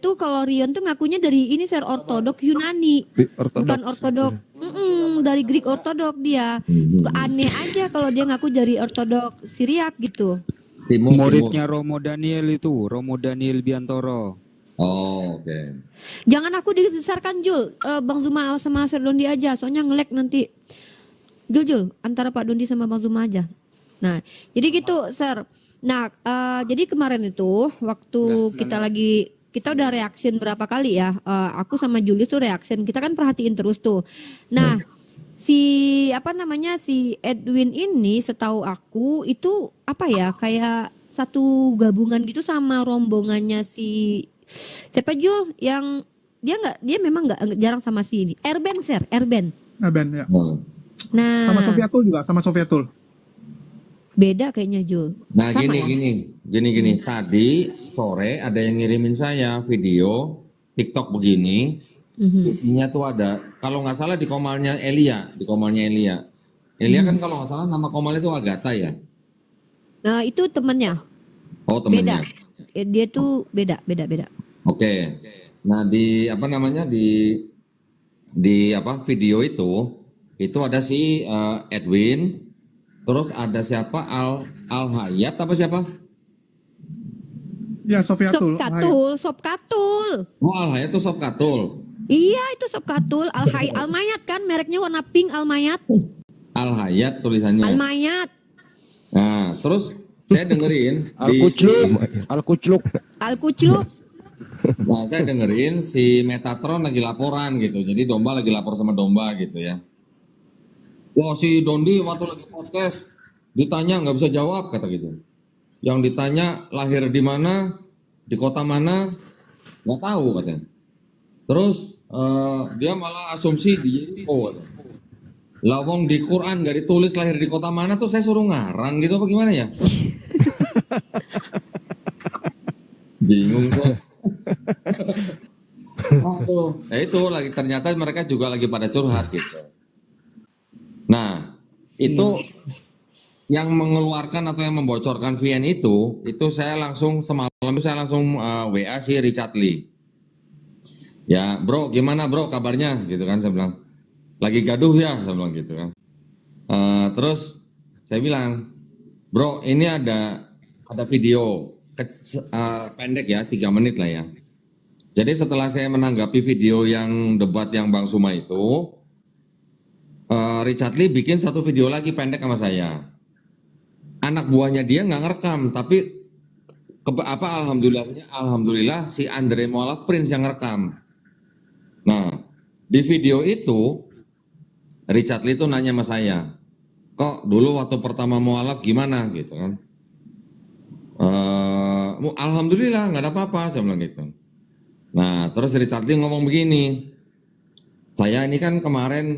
tuh kalau Rion tuh ngakunya dari ini ortodok Yunani, bukan ortodok. Dari Greek ortodok dia. Aneh aja kalau dia ngaku dari ortodok Syriak gitu. Muridnya Romo Daniel itu, Romo Daniel Biantoro. Oh, oke. Jangan aku dibesarkan Jul, Bang Zuma sama Sir Dondi aja, soalnya ngelek nanti. Jul, antara Pak Dondi sama Bang Zuma aja. Nah, jadi gitu, Sir. Nah, jadi kemarin itu waktu kita udah reaksin berapa kali ya? Aku sama Julius tuh reaksin. Kita kan perhatiin terus tuh. Nah, si Edwin ini setahu aku itu apa ya? Kayak satu gabungan gitu sama rombongannya si siapa Jul yang dia memang nggak jarang sama si ini. Erben, Sir, Erben ya. Nah, sama Sofyatul. Beda kayaknya Jul. Nah, Sama gini. Tadi sore ada yang ngirimin saya video TikTok begini. Isinya tuh ada, kalau nggak salah di komalnya Elia. Elia kan kalau nggak salah nama komalnya itu Agatha ya. Nah, itu temennya. Oh, temennya. Beda. Dia tuh beda. Oke. Nah, di video itu ada si Edwin, terus ada siapa Al Hayat apa siapa? Ya, Sofyatul. Sopkatul. Oh, Al Hayat tuh Sopkatul. Iya, itu Sopkatul. Almayat kan mereknya warna pink Almayat. Al Hayat tulisannya. Almayat. Nah, terus saya dengerin Al-Kucluk. Nah, saya dengerin si Metatron lagi laporan gitu. Jadi domba lagi lapor sama domba gitu ya. Wah, si Dondi waktu lagi podcast ditanya nggak bisa jawab kata gitu. Yang ditanya lahir di mana, di kota mana, nggak tahu katanya. Terus dia malah asumsi di Jericho. Lawong di Quran nggak ditulis lahir di kota mana tuh saya suruh ngarang gitu apa gimana ya? Bingung kok. Nah itu lagi ternyata mereka juga lagi pada curhat gitu. Nah itu yang mengeluarkan atau yang membocorkan VN itu saya langsung WA si Richard Lee. Ya bro, gimana bro kabarnya gitu kan, saya bilang. Lagi gaduh ya, saya bilang gitu kan. Terus saya bilang, bro ini ada video pendek ya, 3 menit lah ya. Jadi setelah saya menanggapi video yang debat yang Bang Suma itu, Richard Lee bikin satu video lagi pendek sama saya. Anak buahnya dia nggak ngerekam, tapi alhamdulillah si Andre Mualaf Prince yang ngerekam. Nah, di video itu Richard Lee itu nanya sama saya, kok dulu waktu pertama mualaf gimana gitu kan? Alhamdulillah nggak ada apa-apa, saya bilang gitu. Nah terus Richard Lee ngomong begini, saya ini kan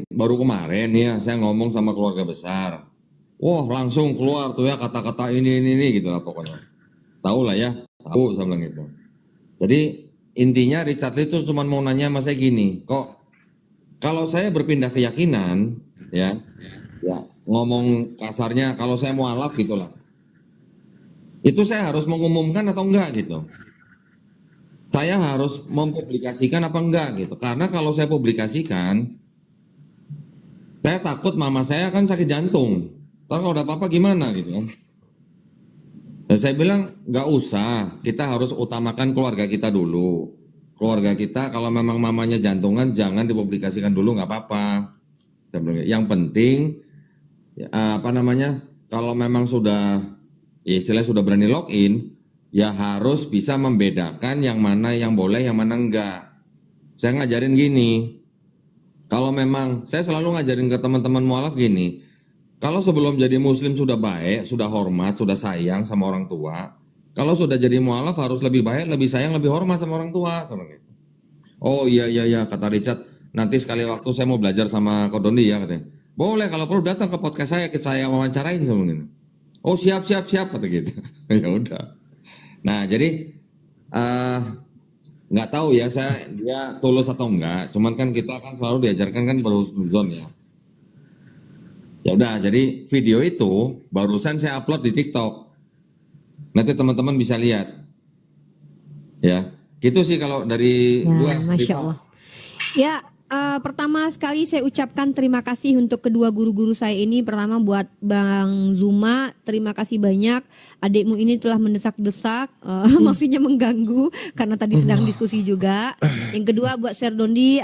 baru kemarin ya saya ngomong sama keluarga besar. Wah langsung keluar tuh ya kata-kata ini gitu lah pokoknya. Tahu lah ya, tahu saya bilang gitu. Jadi intinya Richard Lee itu cuma mau nanya sama saya gini, kok kalau saya berpindah keyakinan ya ngomong kasarnya kalau saya mualaf gitulah. Itu saya harus mengumumkan atau enggak gitu. Saya harus mempublikasikan apa enggak gitu. Karena kalau saya publikasikan, saya takut mama saya kan sakit jantung. Ntar kalau ada apa-apa gimana gitu kan. Dan saya bilang enggak usah, kita harus utamakan keluarga kita dulu. Keluarga kita kalau memang mamanya jantungan jangan dipublikasikan dulu nggak apa-apa. Yang penting kalau memang sudah istilahnya sudah berani login, ya harus bisa membedakan yang mana yang boleh, yang mana enggak. Saya ngajarin gini, kalau memang, saya selalu ngajarin ke teman-teman mualaf gini, kalau sebelum jadi muslim sudah baik, sudah hormat, sudah sayang sama orang tua, kalau sudah jadi mualaf harus lebih baik, lebih sayang, lebih hormat sama orang tua. Oh iya, kata Richard, nanti sekali waktu saya mau belajar sama Kodondi ya katanya. Boleh kalau perlu datang ke podcast saya wawancarain sama gini. Oh siap kata gitu. Ya udah. Nah jadi nggak tahu ya dia tulus atau enggak. Cuman kan kita kan selalu diajarkan kan berhusnuzon ya. Ya udah. Jadi video itu barusan saya upload di TikTok. Nanti teman-teman bisa lihat. Ya. Gitu sih kalau dari Ya, gua. Masya Rifa. Allah. Ya, pertama sekali saya ucapkan terima kasih untuk kedua guru-guru saya ini. Pertama buat Bang Zuma, terima kasih banyak. Adikmu ini telah mendesak-desak, maksudnya mengganggu karena tadi sedang diskusi juga. Yang kedua buat Sir Dondi,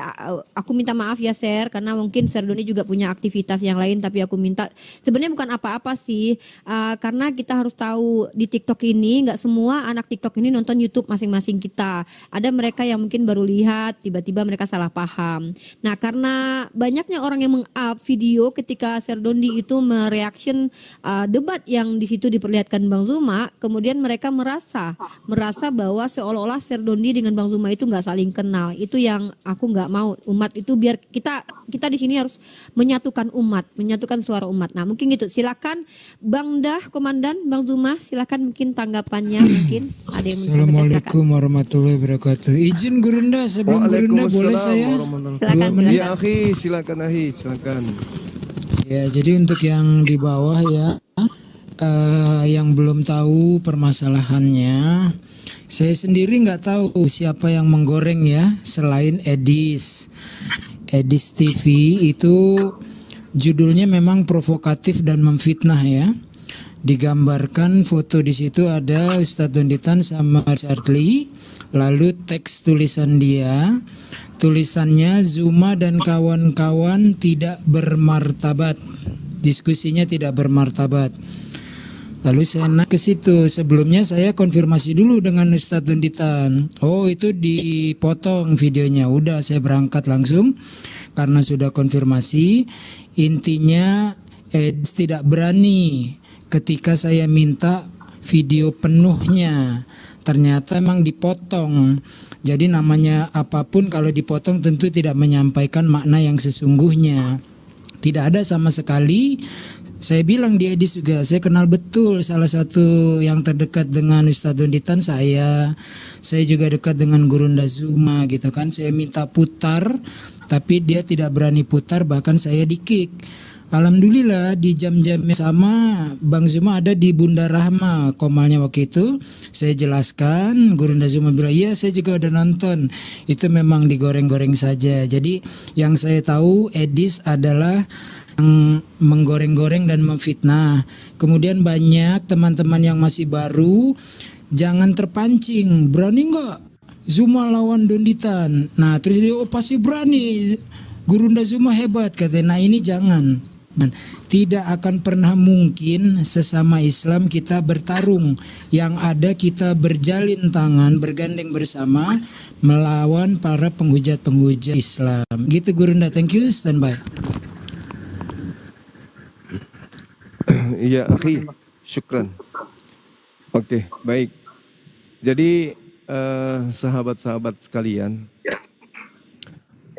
aku minta maaf ya Sir, karena mungkin Sir Dondi juga punya aktivitas yang lain, tapi aku minta, sebenarnya bukan apa-apa sih, karena kita harus tahu di TikTok ini nggak semua anak TikTok ini nonton YouTube masing-masing kita. Ada mereka yang mungkin baru lihat, tiba-tiba mereka salah paham. Nah, karena banyaknya orang yang meng-up video ketika Sir Dondi itu mereaction debat yang di situ diperlihatkan Bang Zuma, kemudian mereka merasa bahwa seolah-olah Sir Dondi dengan Bang Zuma itu nggak saling kenal. Itu yang aku nggak mau. Umat itu biar kita di sini harus menyatukan umat, menyatukan suara umat. Nah, mungkin gitu. Silakan Bang Dah, Komandan Bang Zuma, silakan mungkin tanggapannya mungkin ada yang mau disampaikan. Assalamualaikum warahmatullahi wabarakatuh. Izin Gurunda, sebelum Gurunda boleh saya? Silakan, menit? silakan. Ahi, silakan. Ya, jadi untuk yang di bawah ya, yang belum tahu permasalahannya, saya sendiri nggak tahu siapa yang menggoreng ya, selain Edis. Edis TV itu judulnya memang provokatif dan memfitnah ya. Digambarkan foto di situ ada Ustadz Donditan sama Charlie, lalu teks tulisan dia. Tulisannya Zuma dan kawan-kawan tidak bermartabat. Diskusinya tidak bermartabat. Lalu saya naik ke situ. Sebelumnya saya konfirmasi dulu dengan Ustadz Donditan. Oh, itu dipotong videonya. Udah saya berangkat langsung karena sudah konfirmasi. Intinya tidak berani ketika saya minta video penuhnya. Ternyata emang dipotong. Jadi namanya apapun kalau dipotong tentu tidak menyampaikan makna yang sesungguhnya. Tidak ada sama sekali. Saya bilang di Edis juga, saya kenal betul salah satu yang terdekat dengan Ustadz Donditan saya. Saya juga dekat dengan Gurunda Zuma gitu kan. Saya minta putar, tapi dia tidak berani putar, bahkan saya di-kick. Alhamdulillah di jam-jam yang sama Bang Zuma ada di Bunda Rahma komalnya waktu itu. Saya jelaskan, Gurunda Zuma bilang, iya saya juga udah nonton. Itu memang digoreng-goreng saja. Jadi yang saya tahu Edis adalah yang menggoreng-goreng dan memfitnah. Kemudian banyak teman-teman yang masih baru, jangan terpancing. Berani nggak Zuma lawan Donditan? Nah terus dia, oh pasti berani. Gurunda Zuma hebat katanya. Nah ini jangan. Tidak akan pernah mungkin sesama Islam kita bertarung. Yang ada kita berjalin tangan, bergandeng bersama melawan para penghujat-penghujat Islam. Gitu Gurunda, thank you, standby. Iya, akhi. Syukran. Oke, baik. Jadi sahabat-sahabat sekalian,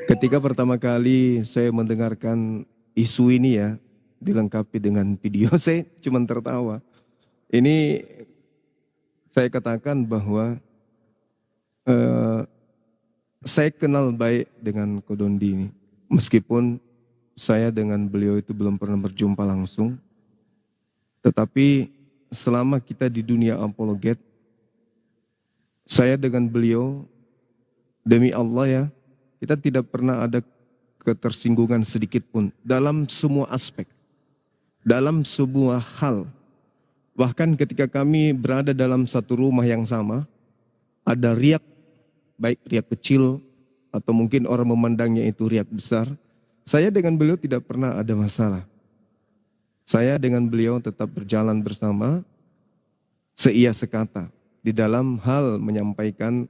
ketika pertama kali saya mendengarkan isu ini ya, dilengkapi dengan video, saya cuma tertawa. Ini saya katakan bahwa saya kenal baik dengan Kodondi ini. Meskipun saya dengan beliau itu belum pernah berjumpa langsung. Tetapi selama kita di dunia apologet, saya dengan beliau, demi Allah ya, kita tidak pernah ada ketersinggungan sedikit pun dalam semua aspek, dalam sebuah hal. Bahkan ketika kami berada dalam satu rumah yang sama, ada riak, baik riak kecil atau mungkin orang memandangnya itu riak besar, saya dengan beliau tidak pernah ada masalah. Saya dengan beliau tetap berjalan bersama, seia sekata di dalam hal menyampaikan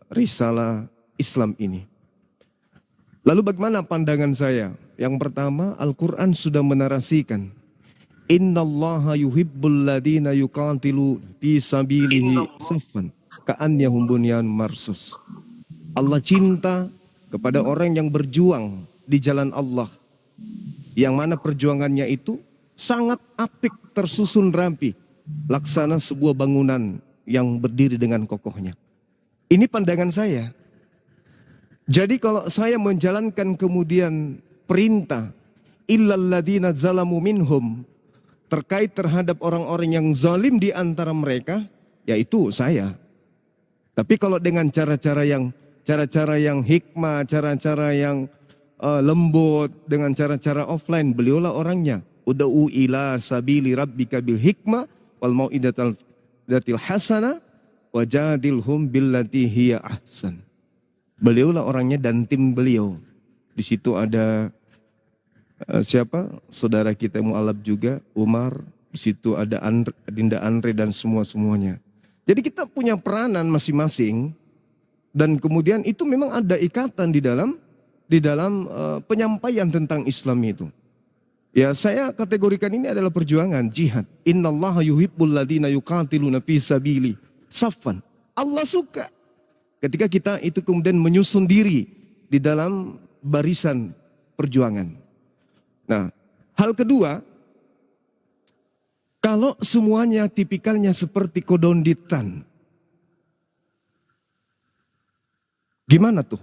risalah Islam ini. Lalu bagaimana pandangan saya? Yang pertama, Al-Quran sudah menarasikan, Innallaha yuhibbul ladina yuqatilu fi sabilihi saffan ka'annahum bunyan marsus. Allah cinta kepada orang yang berjuang di jalan Allah, yang mana perjuangannya itu sangat apik, tersusun rapi, laksana sebuah bangunan yang berdiri dengan kokohnya. Ini pandangan saya. Jadi kalau saya menjalankan kemudian perintah illal ladina zalamu minhum terkait terhadap orang-orang yang zalim di antara mereka, yaitu saya. Tapi kalau dengan cara-cara yang hikmah, cara-cara yang lembut, dengan cara-cara offline, beliaulah orangnya. Ud'u ila sabili rabbika bil hikmah wal mau'idatil hasanah wajadilhum billati hiya ahsan. Beliaulah orangnya dan tim beliau. Di situ ada siapa? Saudara kita mualaf juga, Umar. Di situ ada Dinda Andre dan semuanya. Jadi kita punya peranan masing-masing dan kemudian itu memang ada ikatan di dalam penyampaian tentang Islam itu. Ya, saya kategorikan ini adalah perjuangan jihad. Innallaha yuhibbul ladzina yuqatiluna fi sabili saffan. Allah suka ketika kita itu kemudian menyusun diri di dalam barisan perjuangan. Nah, hal kedua, kalau semuanya tipikalnya seperti kodonditan, gimana tuh?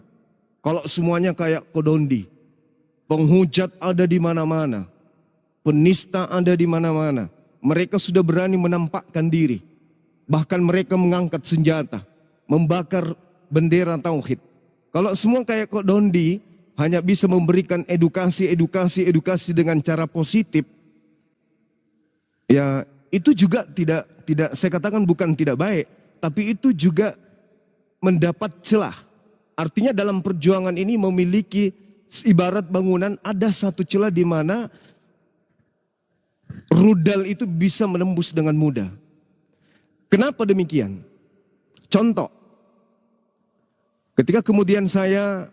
Kalau semuanya kayak kodondi, penghujat ada di mana-mana, penista ada di mana-mana, mereka sudah berani menampakkan diri, bahkan mereka mengangkat senjata, membakar bendera tauhid. Kalau semua kayak kodondi, hanya bisa memberikan edukasi dengan cara positif, ya itu juga tidak saya katakan bukan tidak baik, tapi itu juga mendapat celah. Artinya dalam perjuangan ini memiliki ibarat bangunan ada satu celah di mana rudal itu bisa menembus dengan mudah. Kenapa demikian? Contoh, ketika kemudian saya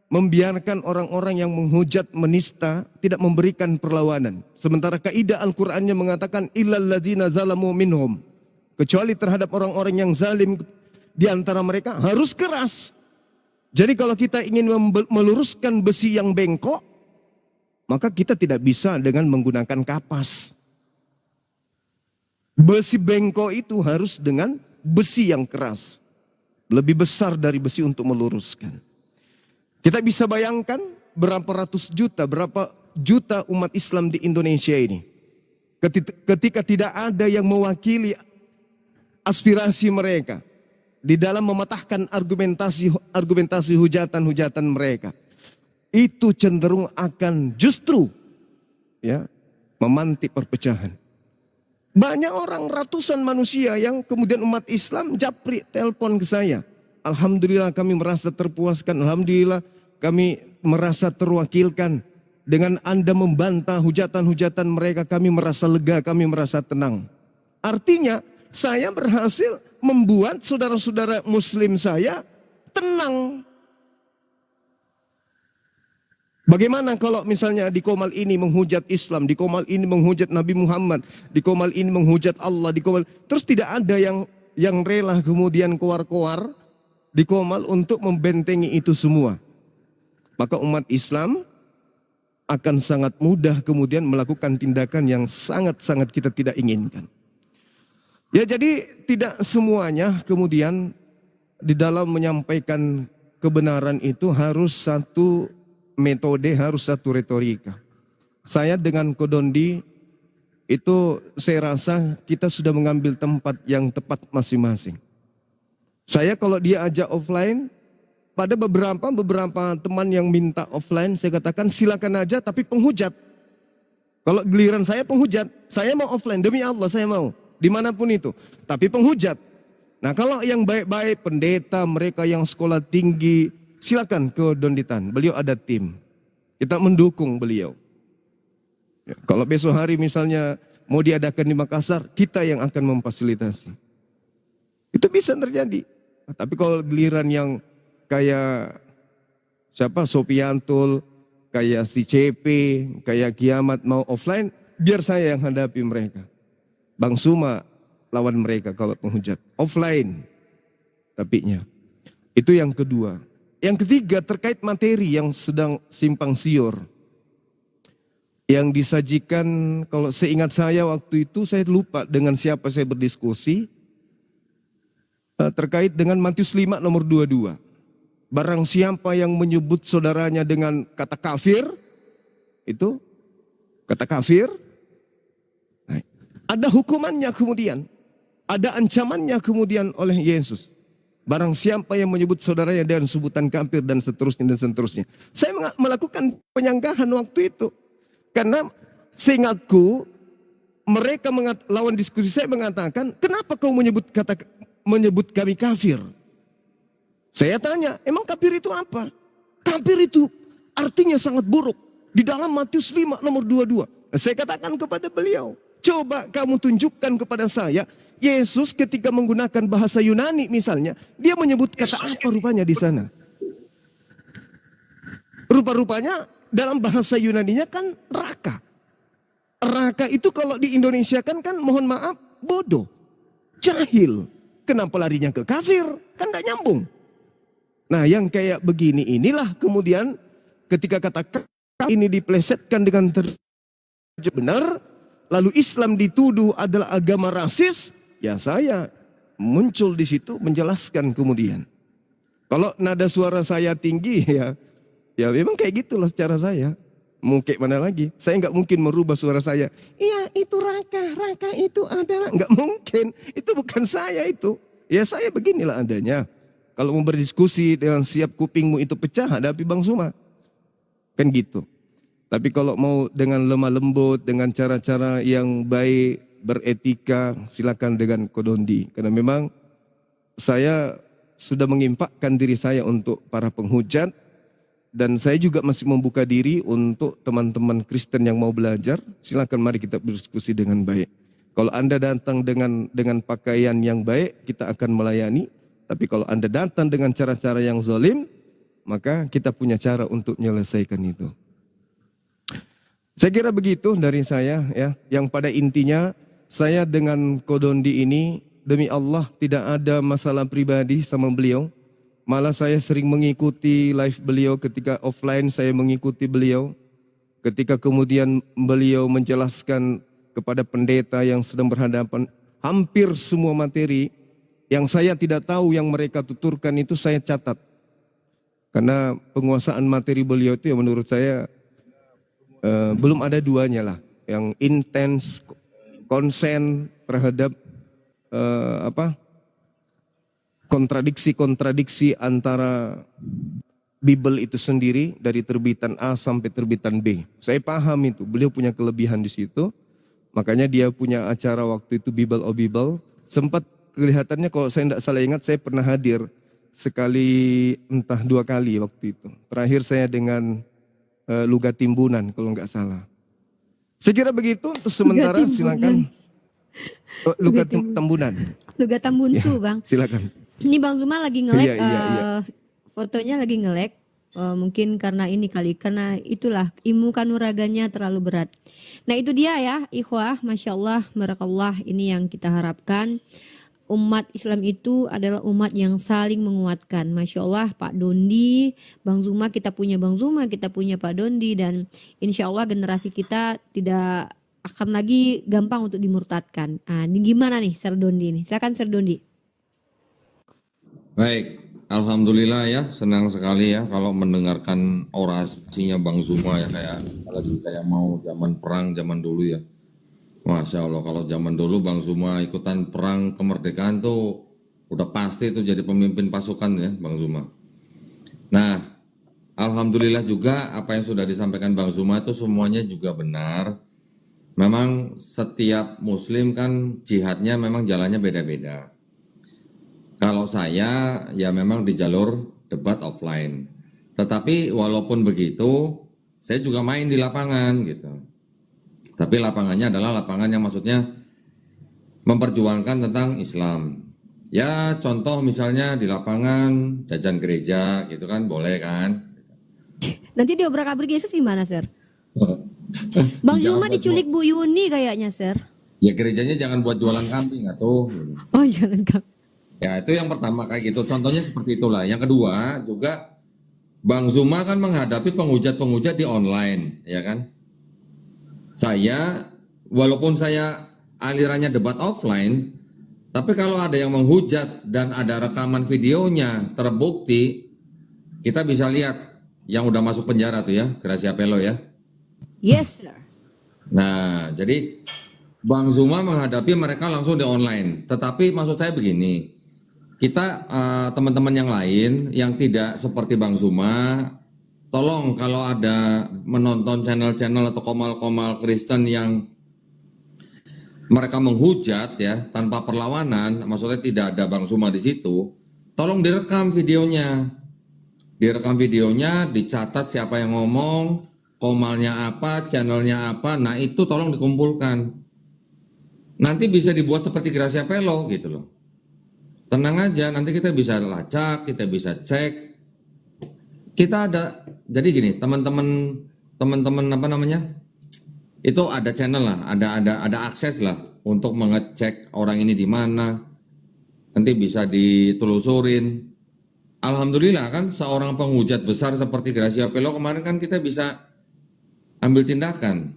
membiarkan orang-orang yang menghujat, menista, tidak memberikan perlawanan. Sementara kaidah Al-Qur'annya mengatakan illal ladzina zalamu minhum. Kecuali terhadap orang-orang yang zalim di antara mereka harus keras. Jadi kalau kita ingin meluruskan besi yang bengkok, maka kita tidak bisa dengan menggunakan kapas. Besi bengkok itu harus dengan besi yang keras. Lebih besar dari besi untuk meluruskan. Kita bisa bayangkan berapa juta umat Islam di Indonesia ini. Ketika tidak ada yang mewakili aspirasi mereka di dalam mematahkan argumentasi hujatan mereka, itu cenderung akan justru ya memantik perpecahan. Banyak orang, ratusan manusia yang kemudian umat Islam japri telepon ke saya. Alhamdulillah kami merasa terpuaskan, alhamdulillah kami merasa terwakilkan. Dengan Anda membantah hujatan-hujatan mereka, kami merasa lega, kami merasa tenang. Artinya saya berhasil membuat saudara-saudara muslim saya tenang. Bagaimana kalau misalnya di Komal ini menghujat Islam, di Komal ini menghujat Nabi Muhammad, di Komal ini menghujat Allah, terus tidak ada yang rela kemudian koar-koar di Komal untuk membentengi itu semua. Maka umat Islam akan sangat mudah kemudian melakukan tindakan yang sangat-sangat kita tidak inginkan. Ya, jadi tidak semuanya kemudian di dalam menyampaikan kebenaran itu harus satu metode, harus satu retorika. Saya dengan Kodondi itu saya rasa kita sudah mengambil tempat yang tepat masing-masing. Saya kalau dia ajak offline, pada beberapa teman yang minta offline, saya katakan silakan aja tapi penghujat. Kalau giliran saya penghujat, saya mau offline, demi Allah saya mau. Dimanapun itu, tapi penghujat. Nah kalau yang baik-baik, pendeta, mereka yang sekolah tinggi, silakan ke Donditan, beliau ada tim. Kita mendukung beliau. Ya, kalau besok hari misalnya mau diadakan di Makassar, kita yang akan memfasilitasi. Itu bisa terjadi. Nah, tapi kalau giliran yang kayak siapa, Sopiantul, kayak si CP, kayak Kiamat mau offline, biar saya yang hadapi mereka. Bang Suma lawan mereka kalau penghujat. Offline tapinya. Itu yang kedua. Yang ketiga terkait materi yang sedang simpang siur. Yang disajikan, kalau seingat saya waktu itu saya lupa dengan siapa saya berdiskusi. Terkait dengan Matius 5 nomor 22. Barang siapa yang menyebut saudaranya dengan kata kafir, itu kata kafir, ada hukumannya kemudian, ada ancamannya kemudian oleh Yesus. Barang siapa yang menyebut saudaranya dengan sebutan kafir dan seterusnya dan seterusnya. Saya melakukan penyanggahan waktu itu. Karena seingatku mereka lawan diskusi saya mengatakan, kenapa kau menyebut kami kafir? Saya tanya, emang kafir itu apa? Kafir itu artinya sangat buruk. Di dalam Matius 5 nomor 22. Nah, saya katakan kepada beliau, coba kamu tunjukkan kepada saya, Yesus ketika menggunakan bahasa Yunani misalnya, dia menyebut kata apa rupanya di sana? Rupa-rupanya dalam bahasa Yunaninya kan raka. Raka itu kalau di Indonesia kan mohon maaf bodoh, jahil. Kenapa larinya ke kafir? Kan gak nyambung. Nah yang kayak begini inilah kemudian ketika kata ini diplesetkan dengan benar, lalu Islam dituduh adalah agama rasis, ya saya muncul di situ menjelaskan kemudian. Kalau nada suara saya tinggi ya memang kayak gitulah cara saya. Mau kayak mana lagi? Saya nggak mungkin merubah suara saya. Iya itu raka itu adalah nggak mungkin. Itu bukan saya itu. Ya saya beginilah adanya. Kalau mau berdiskusi dengan siap kupingmu itu pecah, hadapi Bang Suma. Kan gitu. Tapi kalau mau dengan lemah lembut, dengan cara-cara yang baik, beretika, silakan dengan Kodondi. Karena memang saya sudah mengimpakkan diri saya untuk para penghujat. Dan saya juga masih membuka diri untuk teman-teman Kristen yang mau belajar. Silakan mari kita berdiskusi dengan baik. Kalau Anda datang dengan pakaian yang baik, kita akan melayani. Tapi kalau Anda datang dengan cara-cara yang zalim, maka kita punya cara untuk menyelesaikan itu. Saya kira begitu dari saya ya. Yang pada intinya saya dengan Kodondi ini demi Allah tidak ada masalah pribadi sama beliau. Malah saya sering mengikuti live beliau ketika offline, saya mengikuti beliau. Ketika kemudian beliau menjelaskan kepada pendeta yang sedang berhadapan hampir semua materi yang saya tidak tahu yang mereka tuturkan itu saya catat. Karena penguasaan materi beliau itu yang menurut saya belum ada duanya lah. Yang intens, konsen terhadap kontradiksi-kontradiksi antara Bible itu sendiri dari terbitan A sampai terbitan B. Saya paham itu, beliau punya kelebihan di situ. Makanya dia punya acara waktu itu Bible o Bible. Sempat kelihatannya kalau saya tidak salah ingat saya pernah hadir sekali entah 2 kali waktu itu. Terakhir saya dengan Luga Timbunan kalau nggak salah. Saya kira begitu untuk sementara silakan. Luga Tambunan. Luga Tambunsu Ya, Bang. silakan. Ini Bang Zuma lagi nge-lag, Iya. fotonya lagi nge-lag. Mungkin karena ini kali, karena itulah ilmu kanuraganya terlalu berat. Nah itu dia ya ikhwah, Masya Allah, barakallah, ini yang kita harapkan. Umat Islam itu adalah umat yang saling menguatkan. Masya Allah Pak Dondi, Bang Zuma, kita punya Bang Zuma, kita punya Pak Dondi. Dan insya Allah generasi kita tidak akan lagi gampang untuk dimurtadkan. Ini gimana nih Sir Dondi nih? Silakan Sir Dondi. Baik, alhamdulillah ya, senang sekali ya kalau mendengarkan orasinya Bang Zuma ya, kayak mau zaman perang zaman dulu ya. Masya Allah, kalau zaman dulu Bang Zuma ikutan perang kemerdekaan tuh udah pasti tuh jadi pemimpin pasukan ya Bang Zuma. Nah, alhamdulillah juga apa yang sudah disampaikan Bang Zuma itu semuanya juga benar. Memang setiap muslim kan jihadnya memang jalannya beda-beda. Kalau saya ya memang di jalur debat offline. Tetapi walaupun begitu, saya juga main di lapangan gitu. Tapi lapangannya adalah lapangan yang maksudnya memperjuangkan tentang Islam. Ya contoh misalnya di lapangan jajan gereja gitu kan boleh kan. Nanti diobrak-abrik Yesus gimana Sir? Bang Zuma diculik Bu Yuni kayaknya Sir. Ya gerejanya jangan buat jualan kambing atau. Oh jangan kak. Ya itu yang pertama kayak gitu, contohnya seperti itulah. Yang kedua juga Bang Zuma kan menghadapi penghujat-penghujat di online, ya kan. Saya, walaupun saya alirannya debat offline, tapi kalau ada yang menghujat dan ada rekaman videonya terbukti, kita bisa lihat yang udah masuk penjara tuh ya, Gracia Pelo ya. Yes sir. Nah jadi Bang Zuma menghadapi mereka langsung di online, tetapi maksud saya begini, kita teman-teman yang lain yang tidak seperti Bang Zuma, tolong kalau ada menonton channel-channel atau komal-komal Kristen yang mereka menghujat ya tanpa perlawanan, maksudnya tidak ada Bang Zuma di situ, tolong direkam videonya. Direkam videonya, dicatat siapa yang ngomong, komalnya apa, channelnya apa, nah itu tolong dikumpulkan. Nanti bisa dibuat seperti Gracia Pelo gitu loh. Tenang aja, nanti kita bisa lacak, kita bisa cek. Kita ada, jadi gini, teman-teman apa namanya? Itu ada channel lah, ada akses lah untuk mengecek orang ini di mana. Nanti bisa ditelusurin. Alhamdulillah kan seorang penghujat besar seperti Gracia Pelo kemarin kan kita bisa ambil tindakan.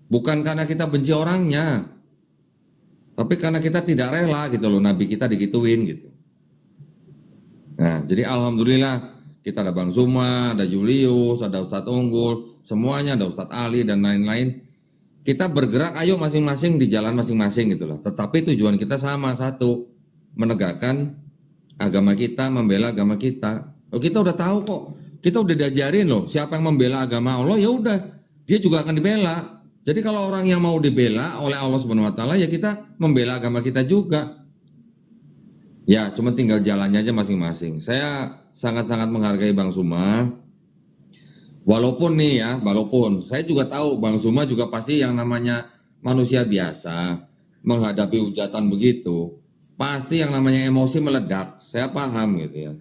Bukan karena kita benci orangnya, tapi karena kita tidak rela gitu loh, Nabi kita digituin gitu. Nah, jadi alhamdulillah kita ada Bang Zuma, ada Julius, ada Ustadz Unggul, semuanya ada Ustadz Ali dan lain-lain. Kita bergerak ayo masing-masing di jalan masing-masing gitu loh. Tetapi tujuan kita sama, satu, menegakkan agama kita, membela agama kita. Oh, kita udah tahu kok. Kita udah diajarin loh, siapa yang membela agama Allah ya udah, dia juga akan dibela. Jadi kalau orang yang mau dibela oleh Allah Subhanahu wa taala ya kita membela agama kita juga. Ya, cuma tinggal jalannya aja masing-masing. Saya sangat-sangat menghargai Bang Zuma. Walaupun nih ya, walaupun saya juga tahu Bang Zuma juga pasti yang namanya manusia biasa menghadapi hujatan begitu. Pasti yang namanya emosi meledak, saya paham gitu ya.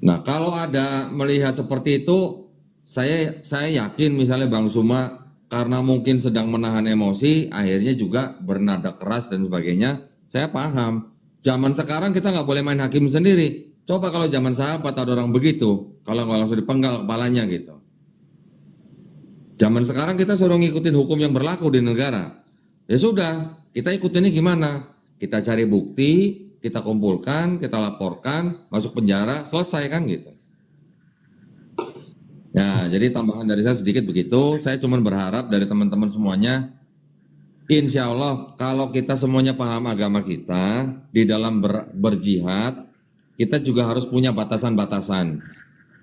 Nah kalau ada melihat seperti itu, saya yakin misalnya Bang Zuma karena mungkin sedang menahan emosi, akhirnya juga bernada keras dan sebagainya, saya paham. Zaman sekarang kita nggak boleh main hakim sendiri. Coba kalau zaman sahabat ada orang begitu, kalau nggak langsung dipenggal kepalanya gitu. Zaman sekarang kita suruh ngikutin hukum yang berlaku di negara. Ya sudah, kita ikutinnya gimana? Kita cari bukti, kita kumpulkan, kita laporkan, masuk penjara, selesai kan gitu. Ya, jadi tambahan dari saya sedikit begitu. Saya cuma berharap dari teman-teman semuanya, insya Allah kalau kita semuanya paham agama kita, di dalam berjihad, kita juga harus punya batasan-batasan.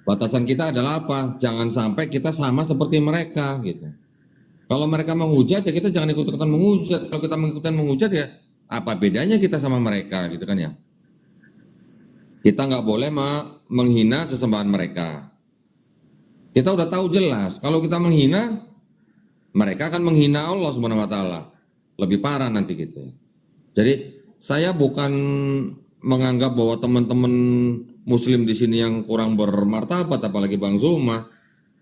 Batasan kita adalah apa? Jangan sampai kita sama seperti mereka gitu. Kalau mereka menghujat ya kita jangan ikut-ikutan menghujat. Kalau kita mengikutan menghujat ya apa bedanya kita sama mereka gitu kan ya. Kita nggak boleh menghina sesembahan mereka. Kita udah tahu jelas kalau kita menghina, mereka akan menghina Allah Subhanahu wa taala. Lebih parah nanti gitu. Jadi saya bukan menganggap bahwa teman-teman muslim di sini yang kurang bermartabat apalagi Bang Zuma,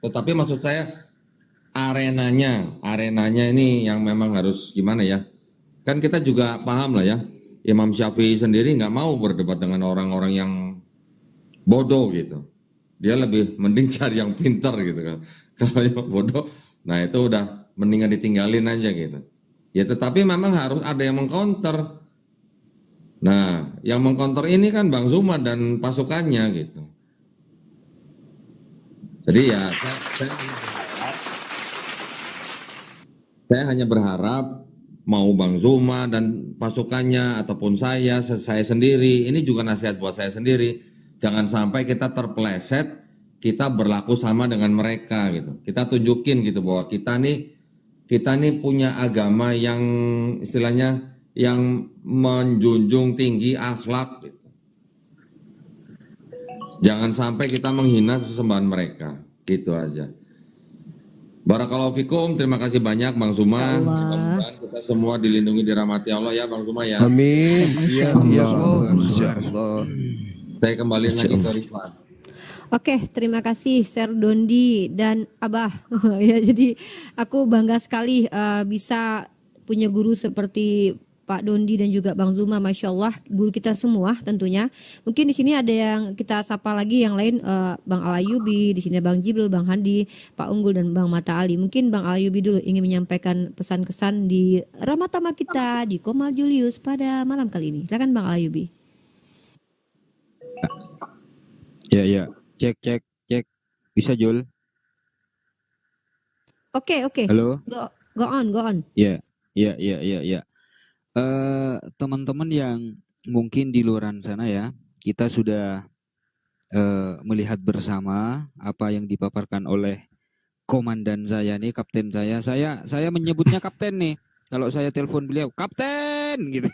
tetapi maksud saya arenanya ini yang memang harus gimana ya. Kan kita juga paham lah ya, Imam Syafi'i sendiri nggak mau berdebat dengan orang-orang yang bodoh gitu. Dia lebih mending cari yang pintar gitu kan. Kalau yang bodoh, nah itu udah mendingan ditinggalin aja gitu. Ya tetapi memang harus ada yang mengcounter. Nah, yang mengcounter ini kan Bang Zuma dan pasukannya gitu. Jadi ya saya hanya berharap mau Bang Zuma dan pasukannya ataupun saya sendiri, ini juga nasihat buat saya sendiri. Jangan sampai kita terpeleset, kita berlaku sama dengan mereka gitu. Kita tunjukin gitu bahwa kita nih punya agama yang istilahnya yang menjunjung tinggi akhlak gitu. Jangan sampai kita menghina sesembahan mereka, gitu aja. Barakallahu fikum, terima kasih banyak Bang Zuma. Mudah-mudahan kita semua dilindungi dirahmati Allah ya Bang Zuma ya. Amin. Ya Allah. Insya Allah. Saya kembali lagi ke Rifan. Oke, terima kasih Sir Dondi dan Abah. Ya, jadi aku bangga sekali bisa punya guru seperti Pak Dondi dan juga Bang Zuma, Masya Allah, guru kita semua tentunya. Mungkin di sini ada yang kita sapa lagi yang lain, Bang Alayubi, di sini Bang Jibril, Bang Handi, Pak Unggul dan Bang Mata Ali. Mungkin Bang Alayubi dulu ingin menyampaikan pesan-kesan di Ramatama kita di Komal Julius pada malam kali ini. Silakan Bang Alayubi. Ya. Cek. Bisa Jul? Oke. Halo? Go on. Ya. Teman-teman yang mungkin di luar sana ya, kita sudah melihat bersama apa yang dipaparkan oleh komandan saya nih, kapten saya. Saya menyebutnya kapten nih. Kalau saya telepon beliau, kapten gitu.